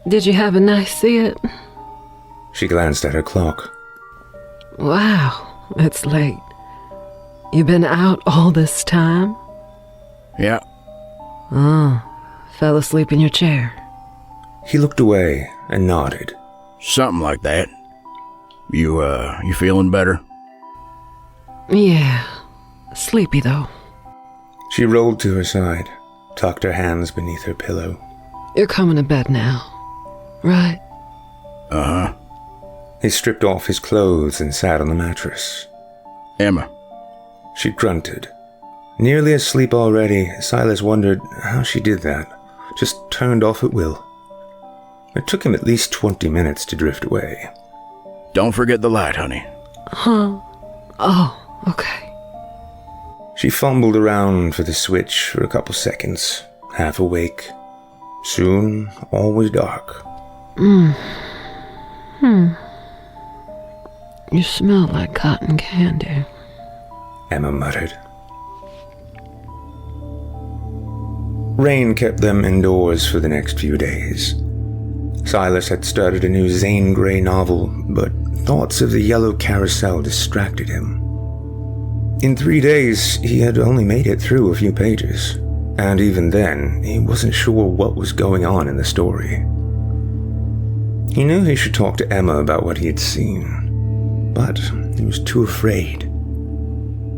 Did you have a nice sit? She glanced at her clock. Wow, it's late. You been out all this time? Yeah, Fell asleep in your chair. He looked away and nodded. something like that. You feeling better? Yeah, sleepy though. She rolled to her side, tucked her hands beneath her pillow. You're coming to bed now, right? Uh-huh. He stripped off his clothes and sat on the mattress. Emma. She grunted. Nearly asleep already, Silas wondered how she did that. Just turned off at will. It took him at least 20 minutes to drift away. Don't forget the light, honey. Huh? Oh, okay. She fumbled around for the switch for a couple seconds, half awake. Soon, all was dark. You smell like cotton candy. Emma muttered. Rain kept them indoors for the next few days. Silas had started a new Zane Grey novel, but thoughts of the yellow carousel distracted him. In 3 days, he had only made it through a few pages, and even then, he wasn't sure what was going on in the story. He knew he should talk to Emma about what he had seen, but he was too afraid.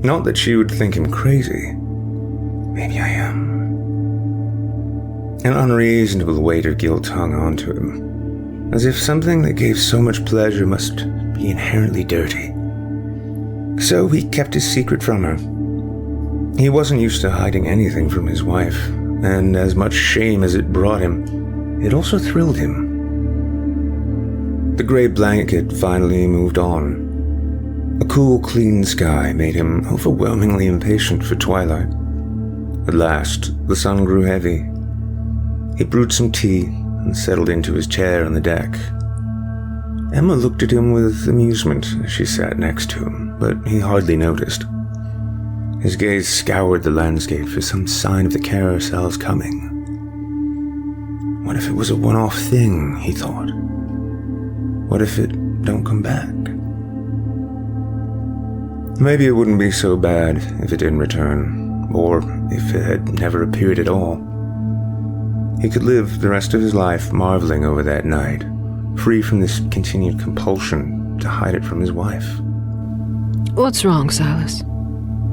Not that she would think him crazy. Maybe I am. An unreasonable weight of guilt hung onto him, as if something that gave so much pleasure must be inherently dirty. So he kept his secret from her. He wasn't used to hiding anything from his wife, and as much shame as it brought him, it also thrilled him. The grey blanket finally moved on. A cool, clean sky made him overwhelmingly impatient for twilight. At last, the sun grew heavy. He brewed some tea and settled into his chair on the deck. Emma looked at him with amusement as she sat next to him, but he hardly noticed. His gaze scoured the landscape for some sign of the Carousel's coming. What if it was a one-off thing, he thought? What if it don't come back? Maybe it wouldn't be so bad if it didn't return, or if it had never appeared at all. He could live the rest of his life marveling over that night, free from this continued compulsion to hide it from his wife. What's wrong, Silas?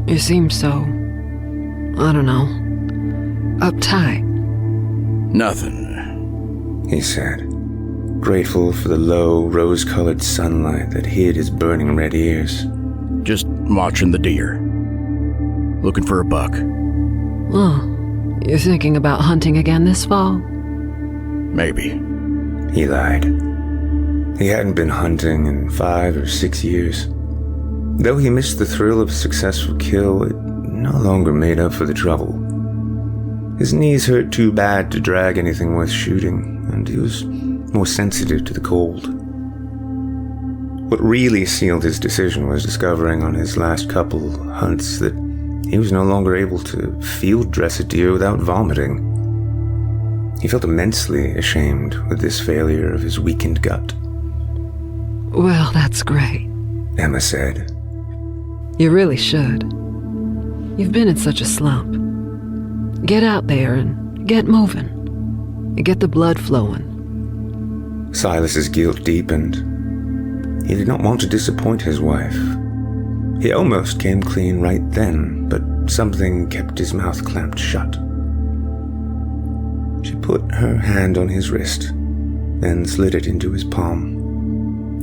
You seem so, I don't know, uptight. Nothing, he said, grateful for the low, rose-colored sunlight that hid his burning red ears. just watching the deer. Looking for a buck. Oh, you're thinking about hunting again this fall? Maybe. He lied. He hadn't been hunting in 5 or 6 years. Though he missed the thrill of a successful kill, it no longer made up for the trouble. His knees hurt too bad to drag anything worth shooting, and he was more sensitive to the cold. What really sealed his decision was discovering on his last couple hunts that he was no longer able to field dress a deer without vomiting. He felt immensely ashamed with this failure of his weakened gut. Well, that's great. Emma said. You really should. You've been in such a slump. Get out there and get moving. Get the blood flowing. Silas's guilt deepened. He did not want to disappoint his wife. He almost came clean right then, but something kept his mouth clamped shut. She put her hand on his wrist, then slid it into his palm.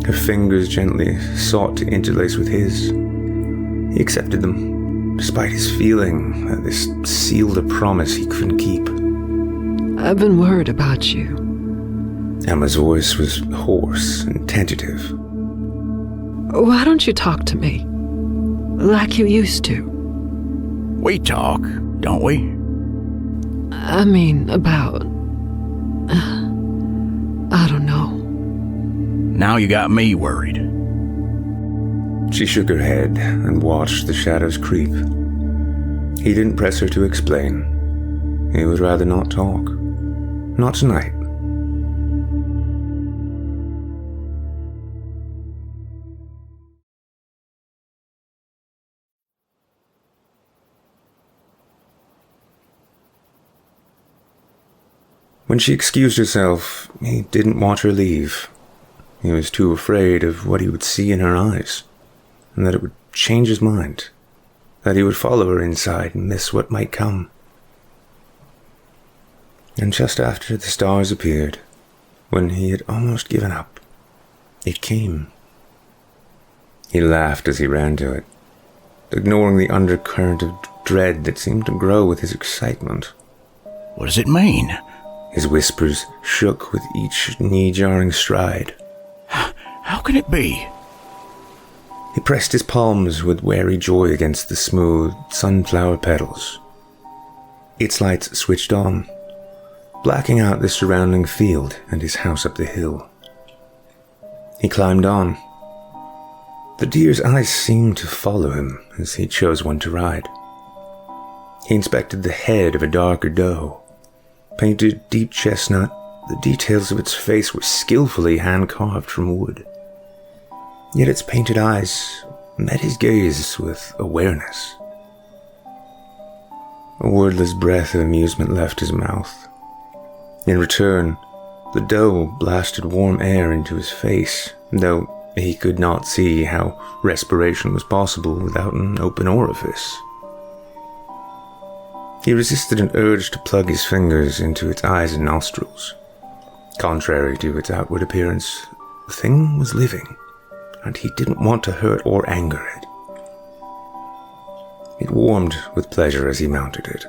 Her fingers gently sought to interlace with his. He accepted them, despite his feeling that this sealed a promise he couldn't keep. I've been worried about you. Emma's voice was hoarse and tentative. Why don't you talk to me? Like you used to. We talk, don't we? I mean, about... I don't know. Now you got me worried. She shook her head and watched the shadows creep. He didn't press her to explain. He would rather not talk. Not tonight. When she excused herself, he didn't want her leave. He was too afraid of what he would see in her eyes, and that it would change his mind, that he would follow her inside and miss what might come. And just after the stars appeared, when he had almost given up, it came. He laughed as he ran to it, ignoring the undercurrent of dread that seemed to grow with his excitement. What does it mean? His whispers shook with each knee-jarring stride. How can it be? He pressed his palms with wary joy against the smooth sunflower petals. Its lights switched on, blacking out the surrounding field and his house up the hill. He climbed on. The deer's eyes seemed to follow him as he chose one to ride. He inspected the head of a darker doe. Painted deep chestnut, the details of its face were skillfully hand-carved from wood. Yet its painted eyes met his gaze with awareness. A wordless breath of amusement left his mouth. In return, the doe blasted warm air into his face, though he could not see how respiration was possible without an open orifice. He resisted an urge to plug his fingers into its eyes and nostrils. Contrary to its outward appearance, the thing was living, and he didn't want to hurt or anger it. It warmed with pleasure as he mounted it.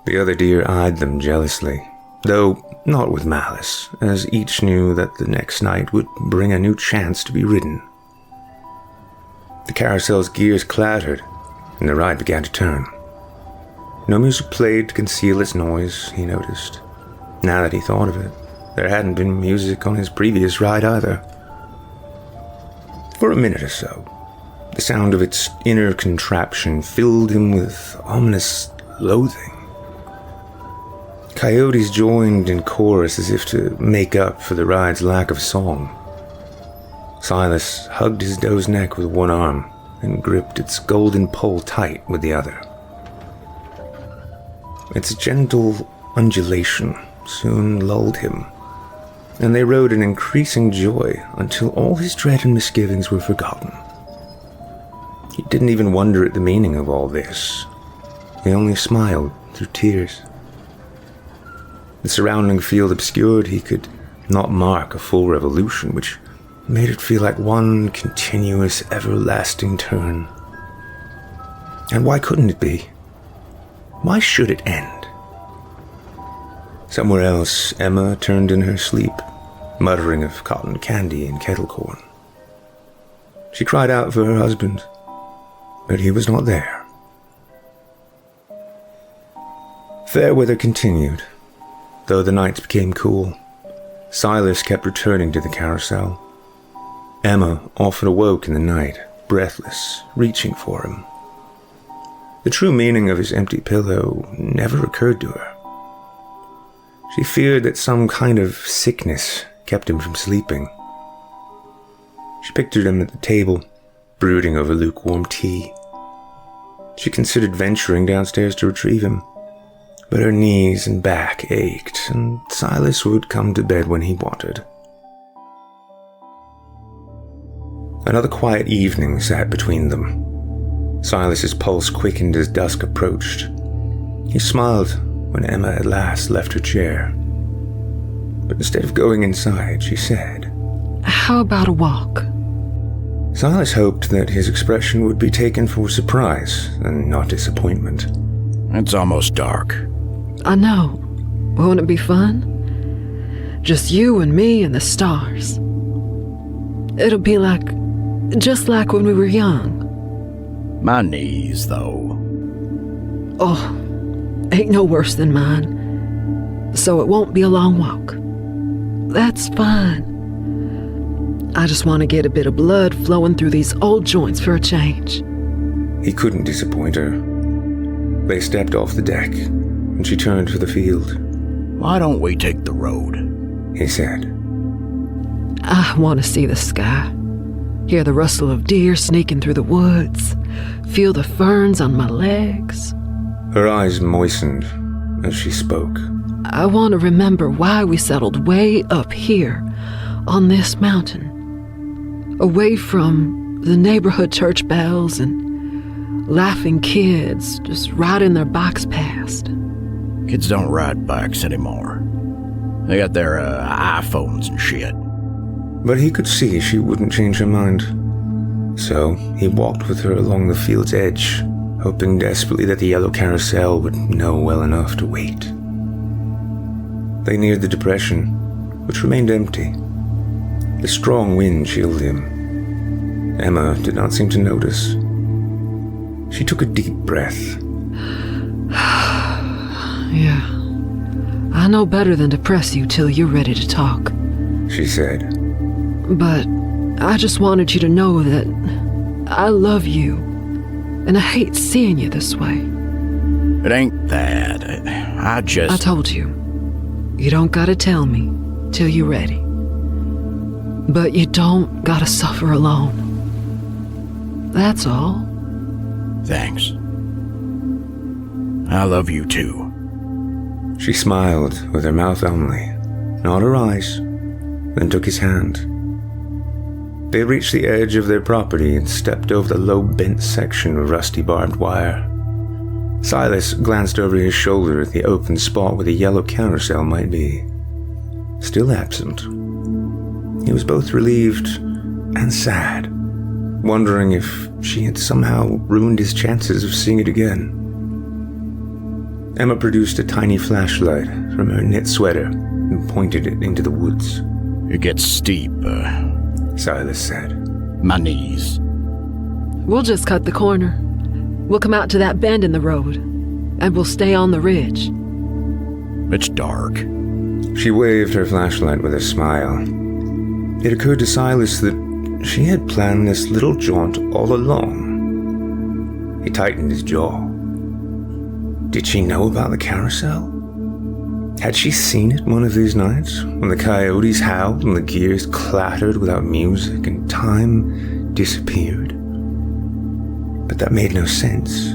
The other deer eyed them jealously, though not with malice, as each knew that the next night would bring a new chance to be ridden. The carousel's gears clattered, and the ride began to turn. No music played to conceal its noise, he noticed. Now that he thought of it, there hadn't been music on his previous ride either. For a minute or so, the sound of its inner contraption filled him with ominous loathing. Coyotes joined in chorus as if to make up for the ride's lack of song. Silas hugged his doe's neck with one arm and gripped its golden pole tight with the other. Its gentle undulation soon lulled him, and they rode in increasing joy until all his dread and misgivings were forgotten. He didn't even wonder at the meaning of all this. He only smiled through tears. The surrounding field obscured, he could not mark a full revolution, which made it feel like one continuous, everlasting turn. And why couldn't it be? Why should it end? Somewhere else, Emma turned in her sleep, muttering of cotton candy and kettle corn. She cried out for her husband, but he was not there. Fair weather continued, though the nights became cool. Silas kept returning to the carousel. Emma often awoke in the night, breathless, reaching for him. The true meaning of his empty pillow never occurred to her. She feared that some kind of sickness kept him from sleeping. She pictured him at the table, brooding over lukewarm tea. She considered venturing downstairs to retrieve him, but her knees and back ached, and Silas would come to bed when he wanted. Another quiet evening sat between them. Silas's pulse quickened as dusk approached. He smiled when Emma at last left her chair. But instead of going inside, she said, "How about a walk?" Silas hoped that his expression would be taken for surprise and not disappointment. It's almost dark. I know. Won't it be fun? Just you and me and the stars. It'll be just like when we were young. My knees, though. Oh, ain't no worse than mine. So it won't be a long walk. That's fine. I just want to get a bit of blood flowing through these old joints for a change. He couldn't disappoint her. They stepped off the deck, and she turned for the field. Why don't we take the road? He said. I want to see the sky. Hear the rustle of deer sneaking through the woods. Feel the ferns on my legs. Her eyes moistened as she spoke. I want to remember why we settled way up here on this mountain. Away from the neighborhood church bells and laughing kids just riding their bikes past. Kids don't ride bikes anymore. They got their iPhones and shit. But he could see she wouldn't change her mind. So he walked with her along the field's edge, hoping desperately that the yellow carousel would know well enough to wait. They neared the depression, which remained empty. The strong wind chilled him. Emma did not seem to notice. She took a deep breath. Yeah, I know better than to press you till you're ready to talk, she said. But I just wanted you to know that I love you, and I hate seeing you this way. It ain't that. I told you. You don't gotta tell me till you're ready. But you don't gotta suffer alone. That's all. Thanks. I love you too. She smiled with her mouth only, not her eyes, then took his hand. They reached the edge of their property and stepped over the low bent section of rusty barbed wire. Silas glanced over his shoulder at the open spot where the yellow carousel might be. Still absent. He was both relieved and sad, wondering if she had somehow ruined his chances of seeing it again. Emma produced a tiny flashlight from her knit sweater and pointed it into the woods. It gets steep, Silas said. My knees. We'll just cut the corner. We'll come out to that bend in the road, and we'll stay on the ridge. It's dark. She waved her flashlight with a smile. It occurred to Silas that she had planned this little jaunt all along. He tightened his jaw. Did she know about the carousel? Had she seen it one of these nights, when the coyotes howled and the gears clattered without music and time disappeared? But that made no sense.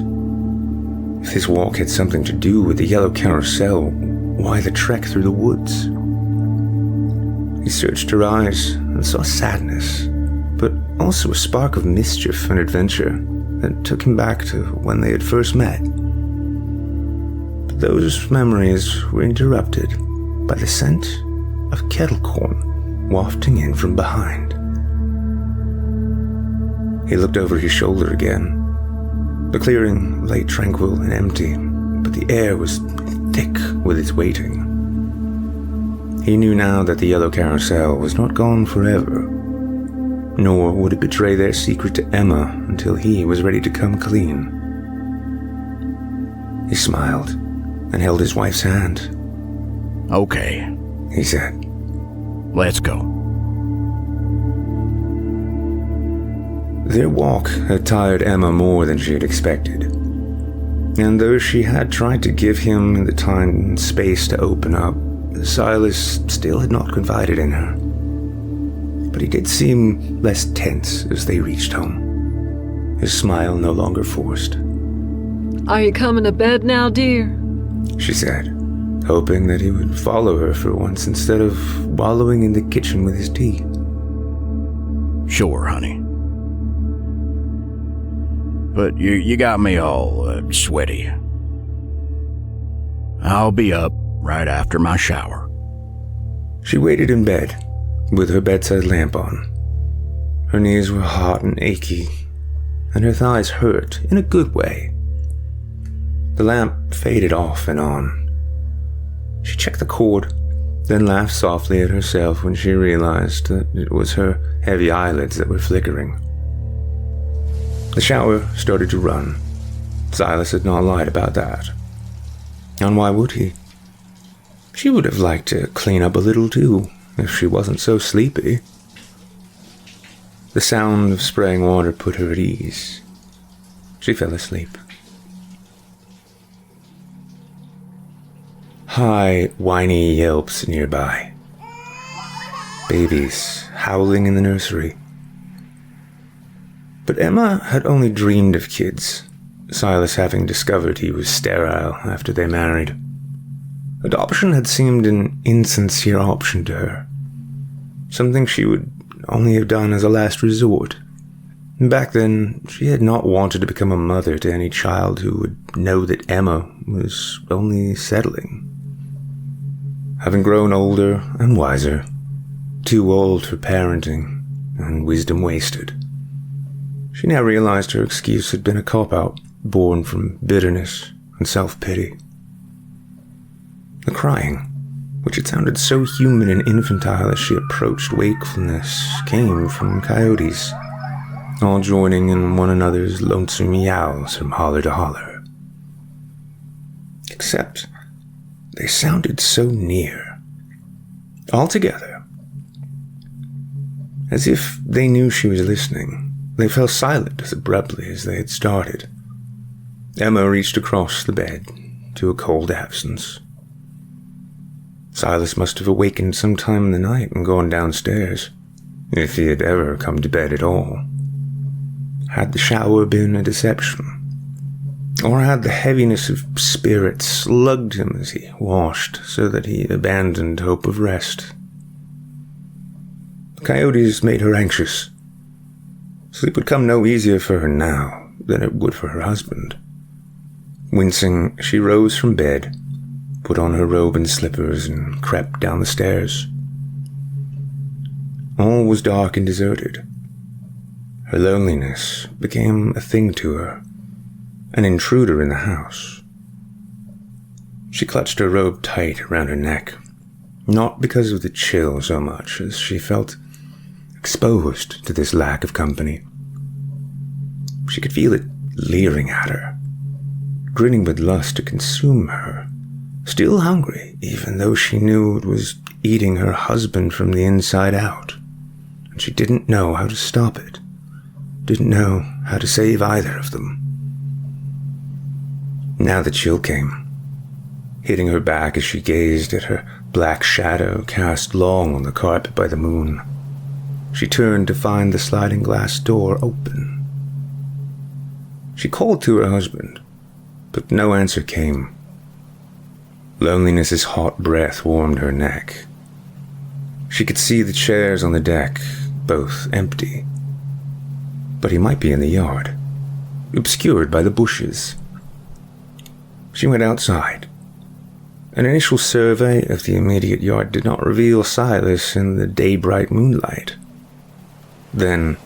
If this walk had something to do with the yellow carousel, why the trek through the woods? He searched her eyes and saw sadness, but also a spark of mischief and adventure that took him back to when they had first met. But those memories were interrupted by the scent of kettle corn wafting in from behind. He looked over his shoulder again. The clearing lay tranquil and empty, but the air was thick with its waiting. He knew now that the yellow carousel was not gone forever, nor would it betray their secret to Emma until he was ready to come clean. He smiled and held his wife's hand. Okay, He said. let's go. Their walk had tired Emma more than she had expected, and though she had tried to give him the time and space to open up, Silas still had not confided in her. But he did seem less tense as they reached home, his smile no longer forced. Are you coming to bed now, dear? She said, hoping that he would follow her for once instead of wallowing in the kitchen with his tea. Sure, honey. But you got me all sweaty. I'll be up right after my shower. She waited in bed, with her bedside lamp on. Her knees were hot and achy, and her thighs hurt in a good way. The lamp faded off and on. She checked the cord, then laughed softly at herself when she realized that it was her heavy eyelids that were flickering. The shower started to run. Silas had not lied about that. And why would he? She would have liked to clean up a little too, if she wasn't so sleepy. The sound of spraying water put her at ease. She fell asleep. High, whiny yelps nearby. Babies howling in the nursery. But Emma had only dreamed of kids, Silas having discovered he was sterile after they married. Adoption had seemed an insincere option to her, something she would only have done as a last resort. Back then, she had not wanted to become a mother to any child who would know that Emma was only settling. Having grown older and wiser, too old for parenting, and wisdom wasted, she now realized her excuse had been a cop-out born from bitterness and self-pity. The crying, which had sounded so human and infantile as she approached wakefulness, came from coyotes, all joining in one another's lonesome meows from holler to holler. Except they sounded so near, all together. As if they knew she was listening, they fell silent as abruptly as they had started. Emma reached across the bed to a cold absence. Silas must have awakened sometime in the night and gone downstairs, if he had ever come to bed at all. Had the shower been a deception? Or had the heaviness of spirit slugged him as he washed so that he abandoned hope of rest? The coyotes made her anxious. Sleep would come no easier for her now than it would for her husband. Wincing, she rose from bed, put on her robe and slippers, and crept down the stairs. All was dark and deserted. Her loneliness became a thing to her, an intruder in the house. She clutched her robe tight around her neck, not because of the chill so much as she felt exposed to this lack of company. She could feel it leering at her, grinning with lust to consume her, still hungry even though she knew it was eating her husband from the inside out, and she didn't know how to stop it, didn't know how to save either of them. Now the chill came, hitting her back as she gazed at her black shadow cast long on the carpet by the moon. She turned to find the sliding glass door open. She called to her husband, but no answer came. Loneliness's hot breath warmed her neck. She could see the chairs on the deck, both empty. But he might be in the yard, obscured by the bushes. She went outside. An initial survey of the immediate yard did not reveal Silas in the day-bright moonlight. Then,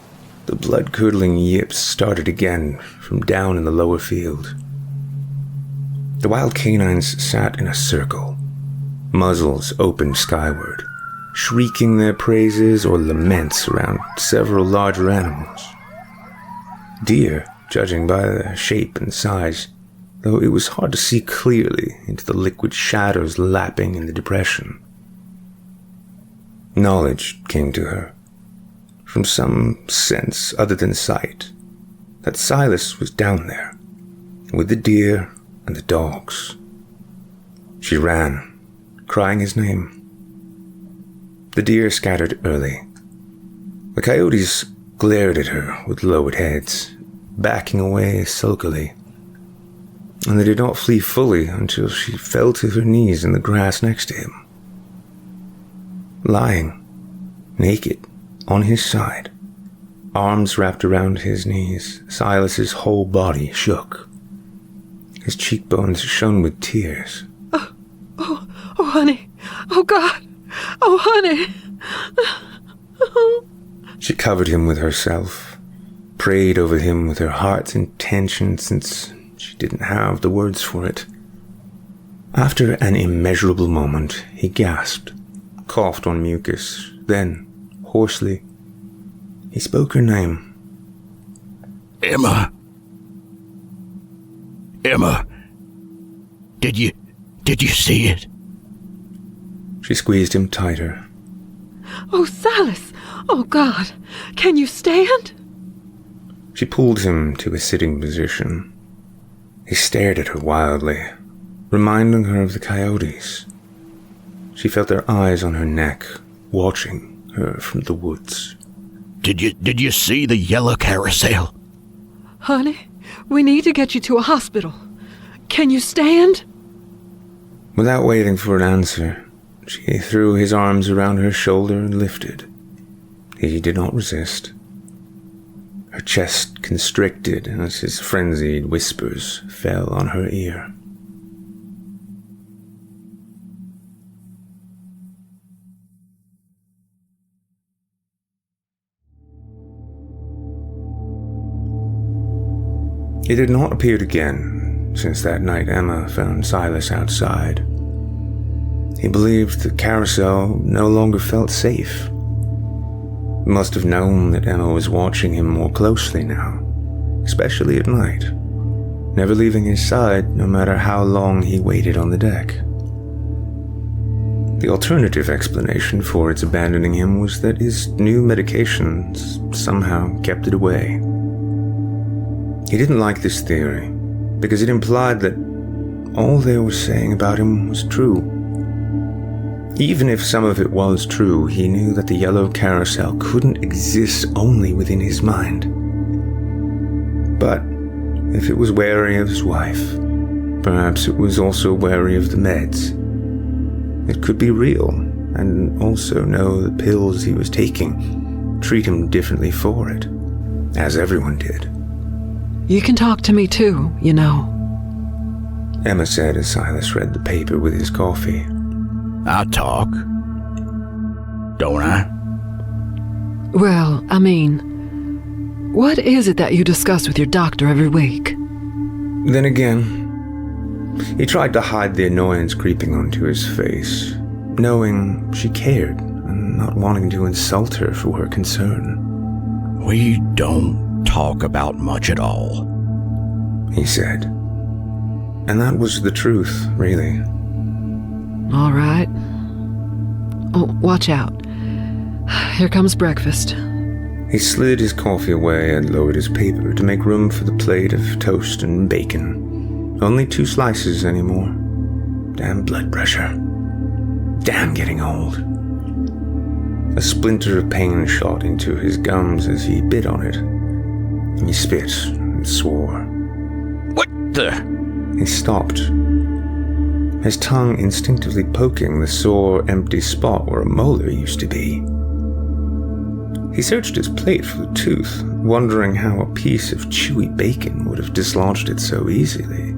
the blood-curdling yips started again from down in the lower field. The wild canines sat in a circle, muzzles open skyward, shrieking their praises or laments around several larger animals. Deer, judging by their shape and size, though it was hard to see clearly into the liquid shadows lapping in the depression. Knowledge came to her, from some sense other than sight, that Silas was down there, with the deer and the dogs. She ran, crying his name. The deer scattered early. The coyotes glared at her with lowered heads, backing away sulkily, and they did not flee fully until she fell to her knees in the grass next to him. Lying, naked, on his side, arms wrapped around his knees, Silas's whole body shook. His cheekbones shone with tears. Oh, honey. Oh, God. Oh, honey. She covered him with herself, prayed over him with her heart's intention since she didn't have the words for it. After an immeasurable moment, he gasped, coughed on mucus, then, hoarsely, he spoke her name. Emma. Emma. Did you see it? She squeezed him tighter. Oh, Silas. Oh, God. Can you stand? She pulled him to a sitting position. He stared at her wildly, reminding her of the coyotes. She felt their eyes on her neck, watching her from the woods. Did you see the yellow carousel? Honey, we need to get you to a hospital. Can you stand? Without waiting for an answer, she threw his arms around her shoulder and lifted. He did not resist. Her chest constricted as his frenzied whispers fell on her ear. It had not appeared again since that night Emma found Silas outside. He believed the Carousel no longer felt safe. He must have known that Emma was watching him more closely now, especially at night, never leaving his side no matter how long he waited on the deck. The alternative explanation for its abandoning him was that his new medications somehow kept it away. He didn't like this theory, because it implied that all they were saying about him was true. Even if some of it was true, he knew that the yellow carousel couldn't exist only within his mind. But if it was wary of his wife, perhaps it was also wary of the meds. It could be real, and also know the pills he was taking treat him differently for it, as everyone did. You can talk to me too, you know. Emma said as Silas read the paper with his coffee. I talk. Don't I? Well, I mean, what is it that you discuss with your doctor every week? Then again, He tried to hide the annoyance creeping onto his face, knowing she cared and not wanting to insult her for her concern. We don't talk about much at all, he said. And that was the truth, really. All right. Oh, watch out. Here comes breakfast. He slid his coffee away and lowered his paper to make room for the plate of toast and bacon. Only 2 slices anymore. Damn blood pressure. Damn getting old. A splinter of pain shot into his gums as he bit on it. He spit and swore. What the? He stopped, his tongue instinctively poking the sore, empty spot where a molar used to be. He searched his plate for the tooth, wondering how a piece of chewy bacon would have dislodged it so easily.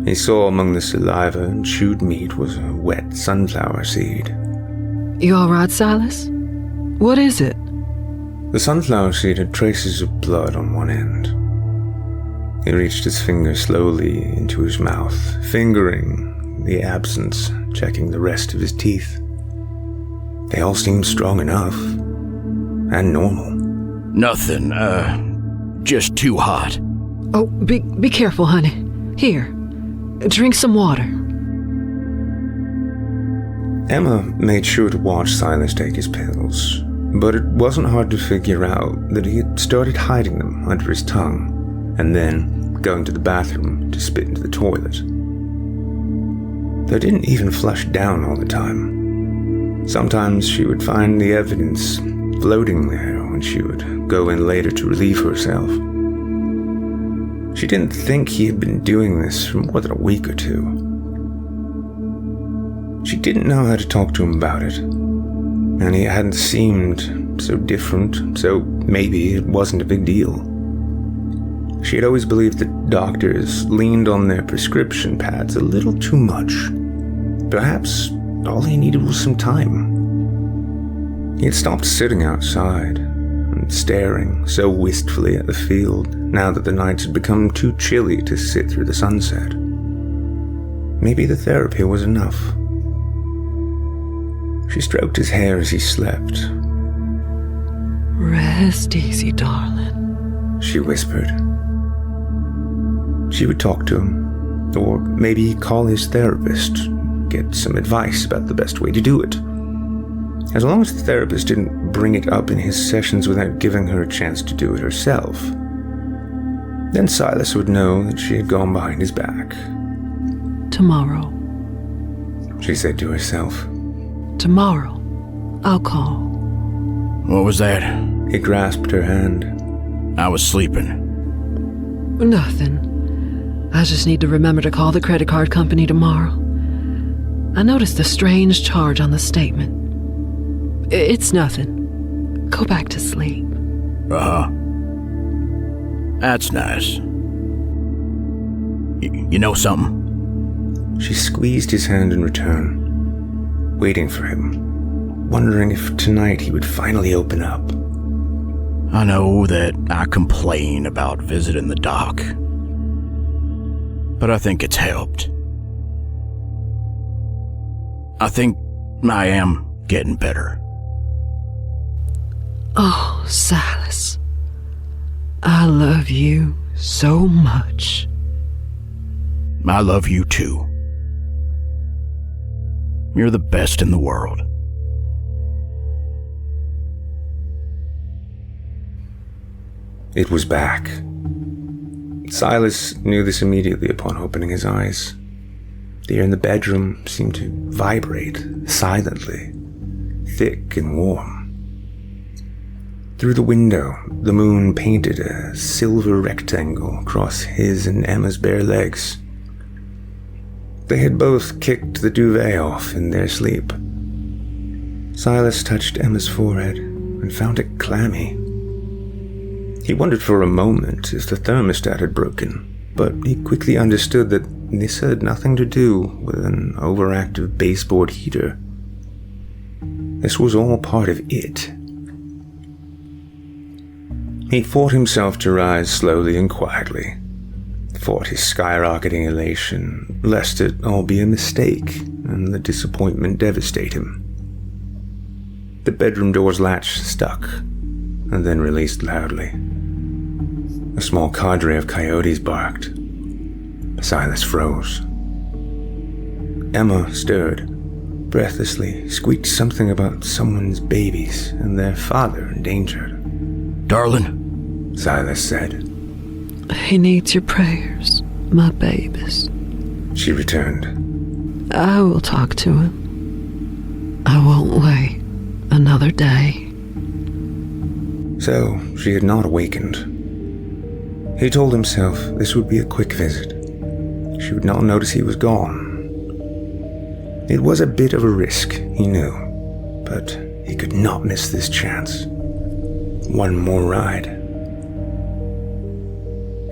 He saw among the saliva and chewed meat was a wet sunflower seed. You all right, Silas? What is it? The sunflower seed had traces of blood on one end. He reached his finger slowly into his mouth, fingering the absence, checking the rest of his teeth. They all seemed strong enough. And normal. Nothing, just too hot. Oh, be careful, honey. Here, drink some water. Emma made sure to watch Silas take his pills, but it wasn't hard to figure out that he had started hiding them under his tongue, and then going to the bathroom to spit into the toilet. They didn't even flush down all the time. Sometimes she would find the evidence floating there when she would go in later to relieve herself. She didn't think he had been doing this for more than a week or 2. She didn't know how to talk to him about it, and he hadn't seemed so different, so maybe it wasn't a big deal. She had always believed that doctors leaned on their prescription pads a little too much. Perhaps all he needed was some time. He had stopped sitting outside and staring so wistfully at the field now that the nights had become too chilly to sit through the sunset. Maybe the therapy was enough. She stroked his hair as he slept. Rest easy, darling, she whispered. She would talk to him, or maybe call his therapist, get some advice about the best way to do it. As long as the therapist didn't bring it up in his sessions without giving her a chance to do it herself, then Silas would know that she had gone behind his back. Tomorrow. She said to herself. Tomorrow, I'll call. What was that? He grasped her hand. I was sleeping. Nothing. I just need to remember to call the credit card company tomorrow. I noticed a strange charge on the statement. It's nothing. Go back to sleep. Uh-huh. That's nice. You know something? She squeezed his hand in return, waiting for him, wondering if tonight he would finally open up. I know that I complain about visiting the dock, but I think it's helped. I think I am getting better. Oh, Silas. I love you so much. I love you too. You're the best in the world. It was back. Silas knew this immediately upon opening his eyes. The air in the bedroom seemed to vibrate silently, thick and warm. Through the window, the moon painted a silver rectangle across his and Emma's bare legs. They had both kicked the duvet off in their sleep. Silas touched Emma's forehead and found it clammy. He wondered for a moment if the thermostat had broken, but he quickly understood that this had nothing to do with an overactive baseboard heater. This was all part of it. He fought himself to rise slowly and quietly, fought his skyrocketing elation, lest it all be a mistake and the disappointment devastate him. The bedroom door's latch stuck, and then released loudly. A small cadre of coyotes barked. Silas froze. Emma stirred, breathlessly squeaked something about someone's babies and their father endangered. Darling, Silas said. He needs your prayers, my babies. She returned. I will talk to him. I won't wait another day. So, she had not awakened. He told himself this would be a quick visit. She would not notice he was gone. It was a bit of a risk, he knew, but he could not miss this chance. One more ride.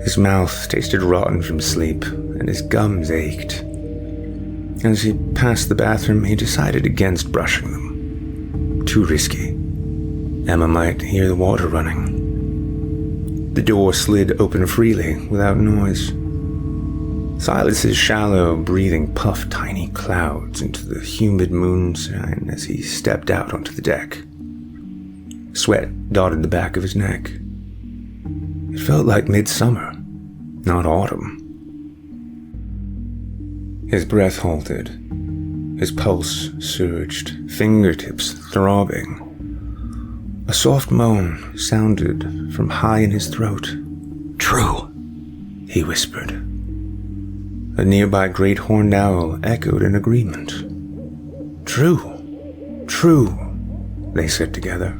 His mouth tasted rotten from sleep, and his gums ached. As he passed the bathroom, he decided against brushing them. Too risky. Emma might hear the water running. The door slid open freely, without noise. Silas's shallow breathing puffed tiny clouds into the humid moonshine as he stepped out onto the deck. Sweat dotted the back of his neck. It felt like midsummer, not autumn. His breath halted. His pulse surged, fingertips throbbing. A soft moan sounded from high in his throat. true, He whispered. A nearby great horned owl echoed in agreement. True, true, they said together.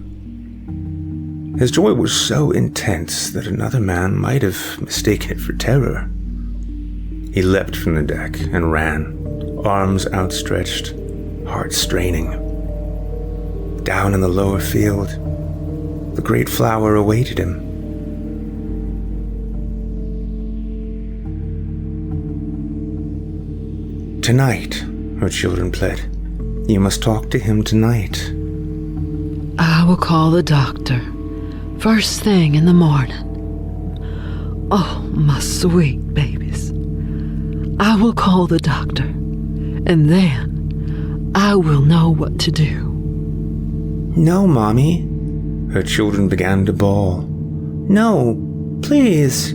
His joy was so intense that another man might have mistaken it for terror. He leapt from the deck and ran, arms outstretched, heart straining. Down in the lower field, the great flower awaited him. Tonight, her children pled. You must talk to him tonight. I will call the doctor first thing in the morning. Oh, my sweet babies. I will call the doctor, and then I will know what to do. No, Mommy. Her children began to bawl. No, please.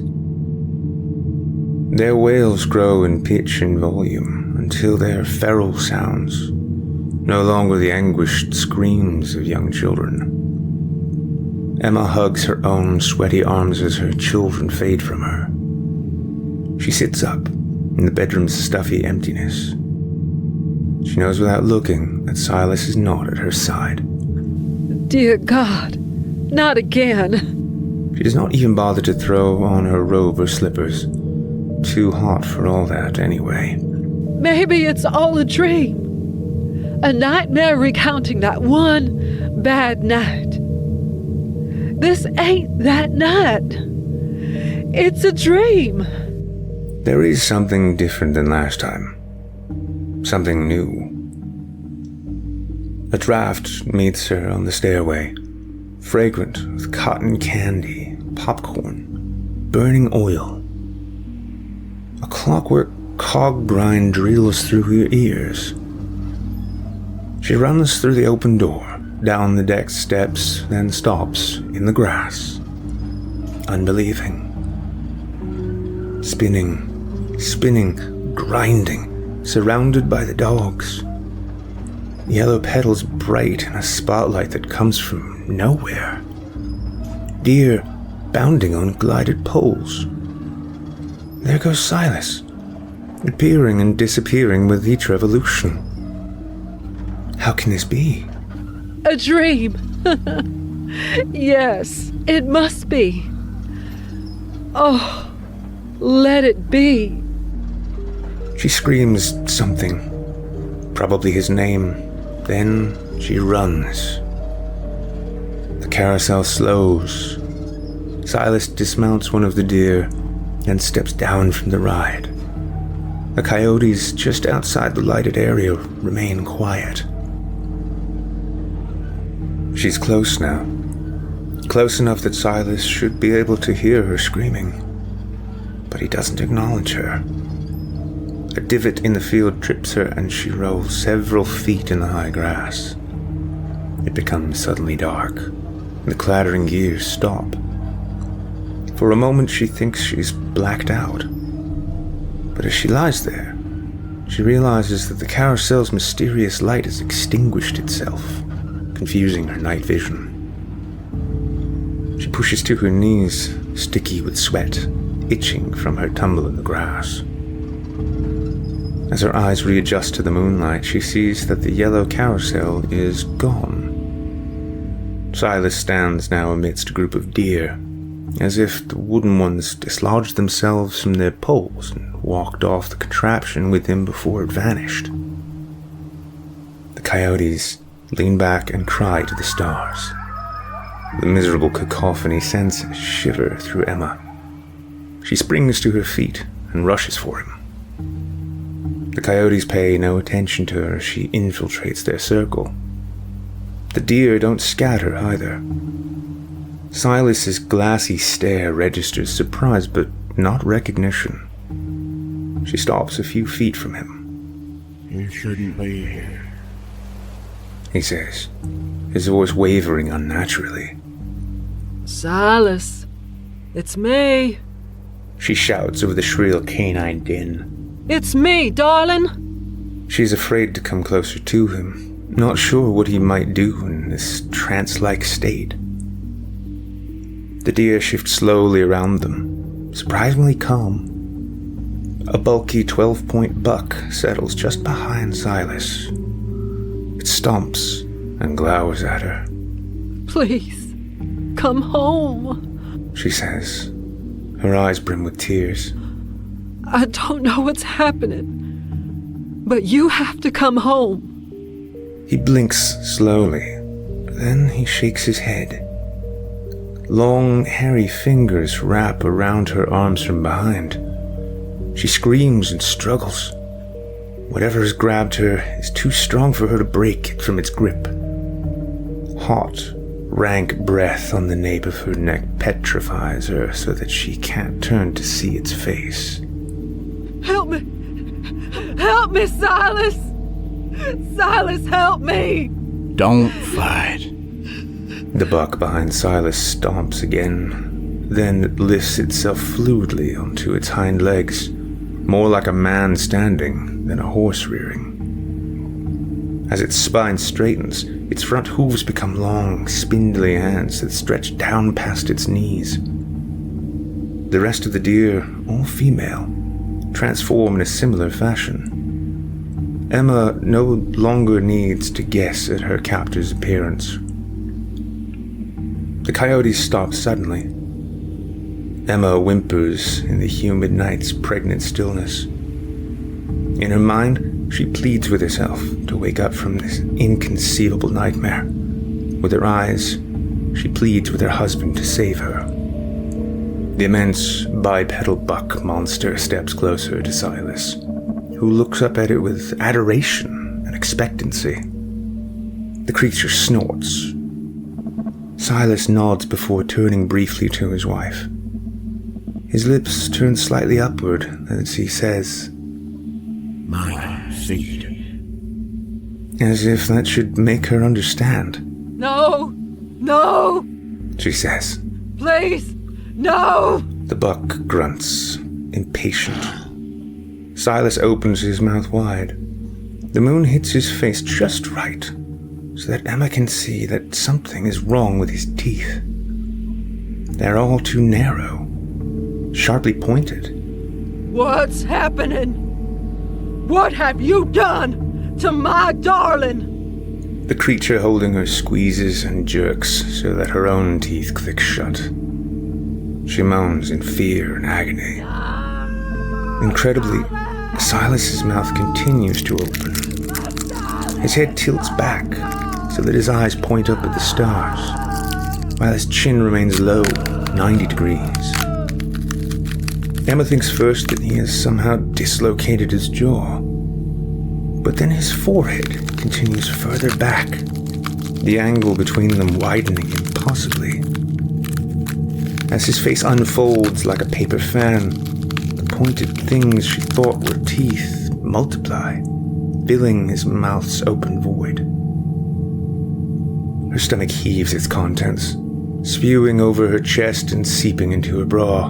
Their wails grow in pitch and volume until they are feral sounds, no longer the anguished screams of young children. Emma hugs her own sweaty arms as her children fade from her. She sits up in the bedroom's stuffy emptiness. She knows without looking that Silas is not at her side. Dear God, not again. She does not even bother to throw on her robe or slippers. Too hot for all that anyway. Maybe it's all a dream. A nightmare recounting that one bad night. This ain't that night. It's a dream. There is something different than last time. Something new. A draft meets her on the stairway, fragrant with cotton candy, popcorn, burning oil. A clockwork cog grind drills through her ears. She runs through the open door, down the deck steps, then stops in the grass, unbelieving. Spinning, grinding, surrounded by the dogs. Yellow petals bright in a spotlight that comes from nowhere. Deer bounding on glided poles. There goes Silas, appearing and disappearing with each revolution. How can this be? A dream. Yes, it must be. Oh, let it be. She screams something, probably his name. Then she runs. The carousel slows. Silas dismounts one of the deer and steps down from the ride. The coyotes just outside the lighted area remain quiet. She's close now. Close enough that Silas should be able to hear her screaming. but he doesn't acknowledge her. A divot in the field trips her and she rolls several feet in the high grass. It becomes suddenly dark, and the clattering gears stop. For a moment she thinks she's blacked out. But as she lies there, she realizes that the carousel's mysterious light has extinguished itself, confusing her night vision. She pushes to her knees, sticky with sweat, itching from her tumble in the grass. As her eyes readjust to the moonlight, she sees that the yellow carousel is gone. Silas stands now amidst a group of deer, as if the wooden ones dislodged themselves from their poles and walked off the contraption with him before it vanished. The coyotes lean back and cry to the stars. The miserable cacophony sends a shiver through Emma. She springs to her feet and rushes for him. The coyotes pay no attention to her as she infiltrates their circle. The deer don't scatter either. Silas's glassy stare registers surprise but not recognition. She stops a few feet from him. You shouldn't be here, he says, his voice wavering unnaturally. Silas, it's me. She shouts over the shrill canine din. It's me, darling. She's afraid to come closer to him, not sure what he might do in this trance-like state. The deer shift slowly around them, surprisingly calm. A bulky 12-point buck settles just behind Silas. It stomps and glowers at her. Please, come home. She says, her eyes brim with tears. I don't know what's happening, but you have to come home. He blinks slowly, then he shakes his head. Long, hairy fingers wrap around her arms from behind. She screams and struggles. Whatever has grabbed her is too strong for her to break it from its grip. Hot, rank breath on the nape of her neck petrifies her so that she can't turn to see its face. Help me! Help me, Silas! Silas, help me! Don't fight. The buck behind Silas stomps again, then it lifts itself fluidly onto its hind legs, more like a man standing than a horse rearing. As its spine straightens, its front hooves become long, spindly hands that stretch down past its knees. The rest of the deer, all female, transform in a similar fashion. Emma no longer needs to guess at her captor's appearance. The coyotes stop suddenly. Emma whimpers in the humid night's pregnant stillness. In her mind, she pleads with herself to wake up from this inconceivable nightmare. With her eyes, she pleads with her husband to save her. The immense bipedal buck monster steps closer to Silas, who looks up at it with adoration and expectancy. The creature snorts. Silas nods before turning briefly to his wife. His lips turn slightly upward as he says, My seed. as if that should make her understand. No! No! She says. Please! No! The buck grunts, impatient. Silas opens his mouth wide. The moon hits his face just right, so that Emma can see that something is wrong with his teeth. They're all too narrow, sharply pointed. What's happening? What have you done to my darling? The creature holding her squeezes and jerks so that her own teeth click shut. She moans in fear and agony. Incredibly, Silas's mouth continues to open. His head tilts back so that his eyes point up at the stars, while his chin remains low, 90 degrees. Emma thinks first that he has somehow dislocated his jaw, but then his forehead continues further back, the angle between them widening impossibly. As his face unfolds like a paper fan, pointed things she thought were teeth multiply, filling his mouth's open void. Her stomach heaves its contents, spewing over her chest and seeping into her bra.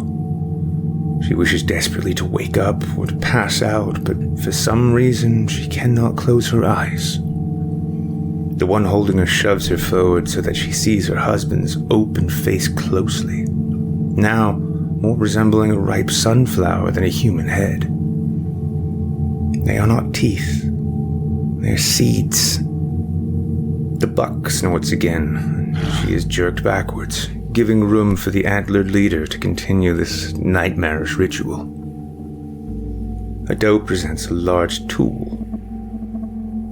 She wishes desperately to wake up or to pass out, but for some reason she cannot close her eyes. The one holding her shoves her forward so that she sees her husband's open face closely, now more resembling a ripe sunflower than a human head. They are not teeth. They are seeds. The buck snorts again, and she is jerked backwards, giving room for the antlered leader to continue this nightmarish ritual. A doe presents a large tool.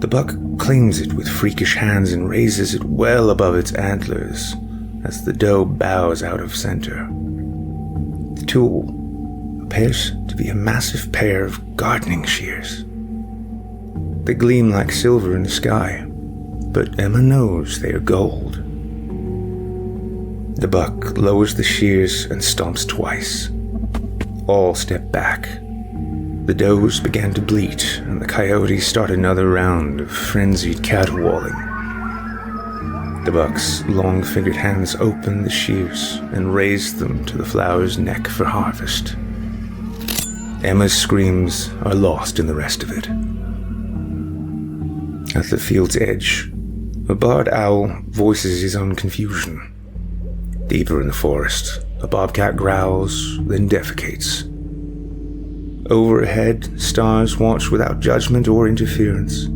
The buck claims it with freakish hands and raises it well above its antlers as the doe bows out of center. The tool appears to be a massive pair of gardening shears. They gleam like silver in the sky, but Emma knows they are gold. The buck lowers the shears and stomps twice. All step back. The does began to bleat, and the coyotes start another round of frenzied caterwauling. The buck's long-fingered hands open the shears and raise them to the flower's neck for harvest. Emma's screams are lost in the rest of it. At the field's edge, a barred owl voices his own confusion. Deeper in the forest, a bobcat growls, then defecates. Overhead, stars watch without judgment or interference,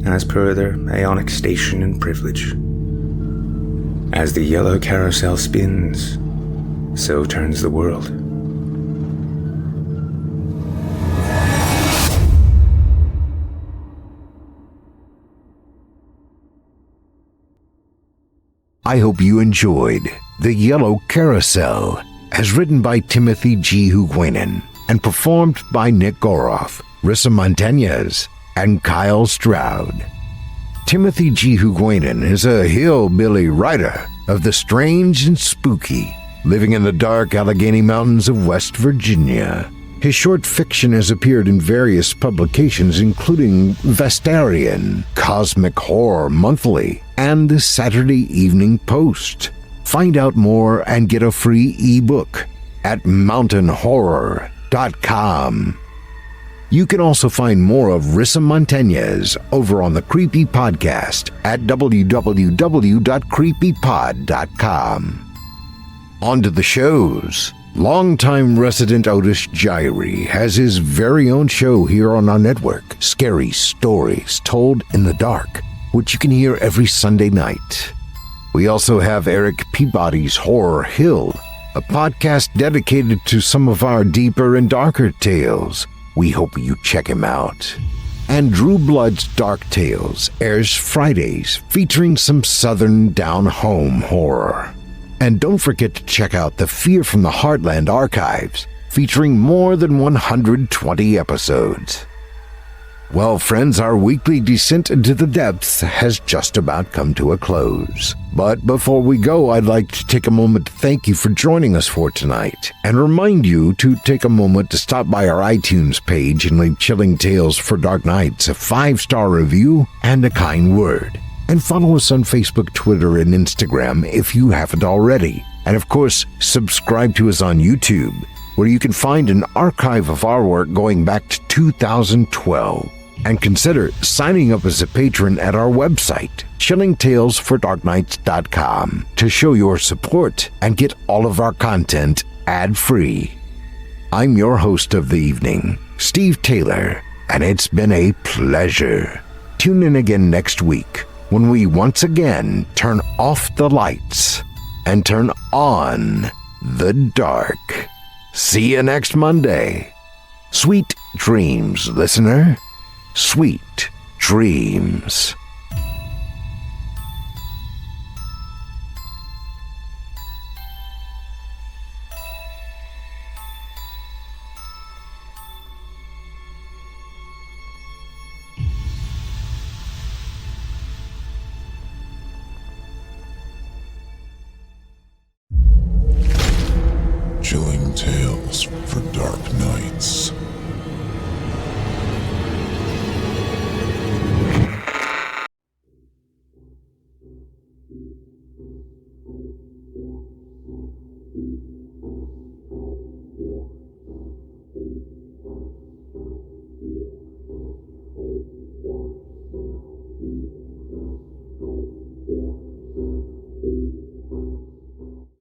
as per their aeonic station and privilege. As the yellow carousel spins, so turns the world. I hope you enjoyed The Yellow Carousel, as written by Timothy G. Huguenin and performed by Nick Goroff, Rissa Montanez, and Kyle Stroud. Timothy G. Huguenin is a hillbilly writer of the strange and spooky, living in the dark Allegheny Mountains of West Virginia. His short fiction has appeared in various publications including Vestarian, Cosmic Horror Monthly, and the Saturday Evening Post. Find out more and get a free ebook at mountainhorror.com. You can also find more of Rissa Montanez over on the Creepy Podcast at www.creepypod.com. On to the shows. Longtime resident Otis Gyrie has his very own show here on our network, Scary Stories Told in the Dark, which you can hear every Sunday night. We also have Eric Peabody's Horror Hill, a podcast dedicated to some of our deeper and darker tales. We hope you check him out. And Drew Blood's Dark Tales airs Fridays, featuring some southern down-home horror. And don't forget to check out the Fear from the Heartland archives, featuring more than 120 episodes. Well, friends, our weekly descent into the depths has just about come to a close. But before we go, I'd like to take a moment to thank you for joining us for tonight, and remind you to take a moment to stop by our iTunes page and leave Chilling Tales for Dark Nights a 5-star review and a kind word. And follow us on Facebook, Twitter, and Instagram if you haven't already. And of course, subscribe to us on YouTube, where you can find an archive of our work going back to 2012. And consider signing up as a patron at our website, chillingtalesfordarknights.com, to show your support and get all of our content ad-free. I'm your host of the evening, Steve Taylor, and it's been a pleasure. Tune in again next week when we once again turn off the lights and turn on the dark. See you next Monday. Sweet dreams, listener. Sweet dreams. Chilling tales for dark nights.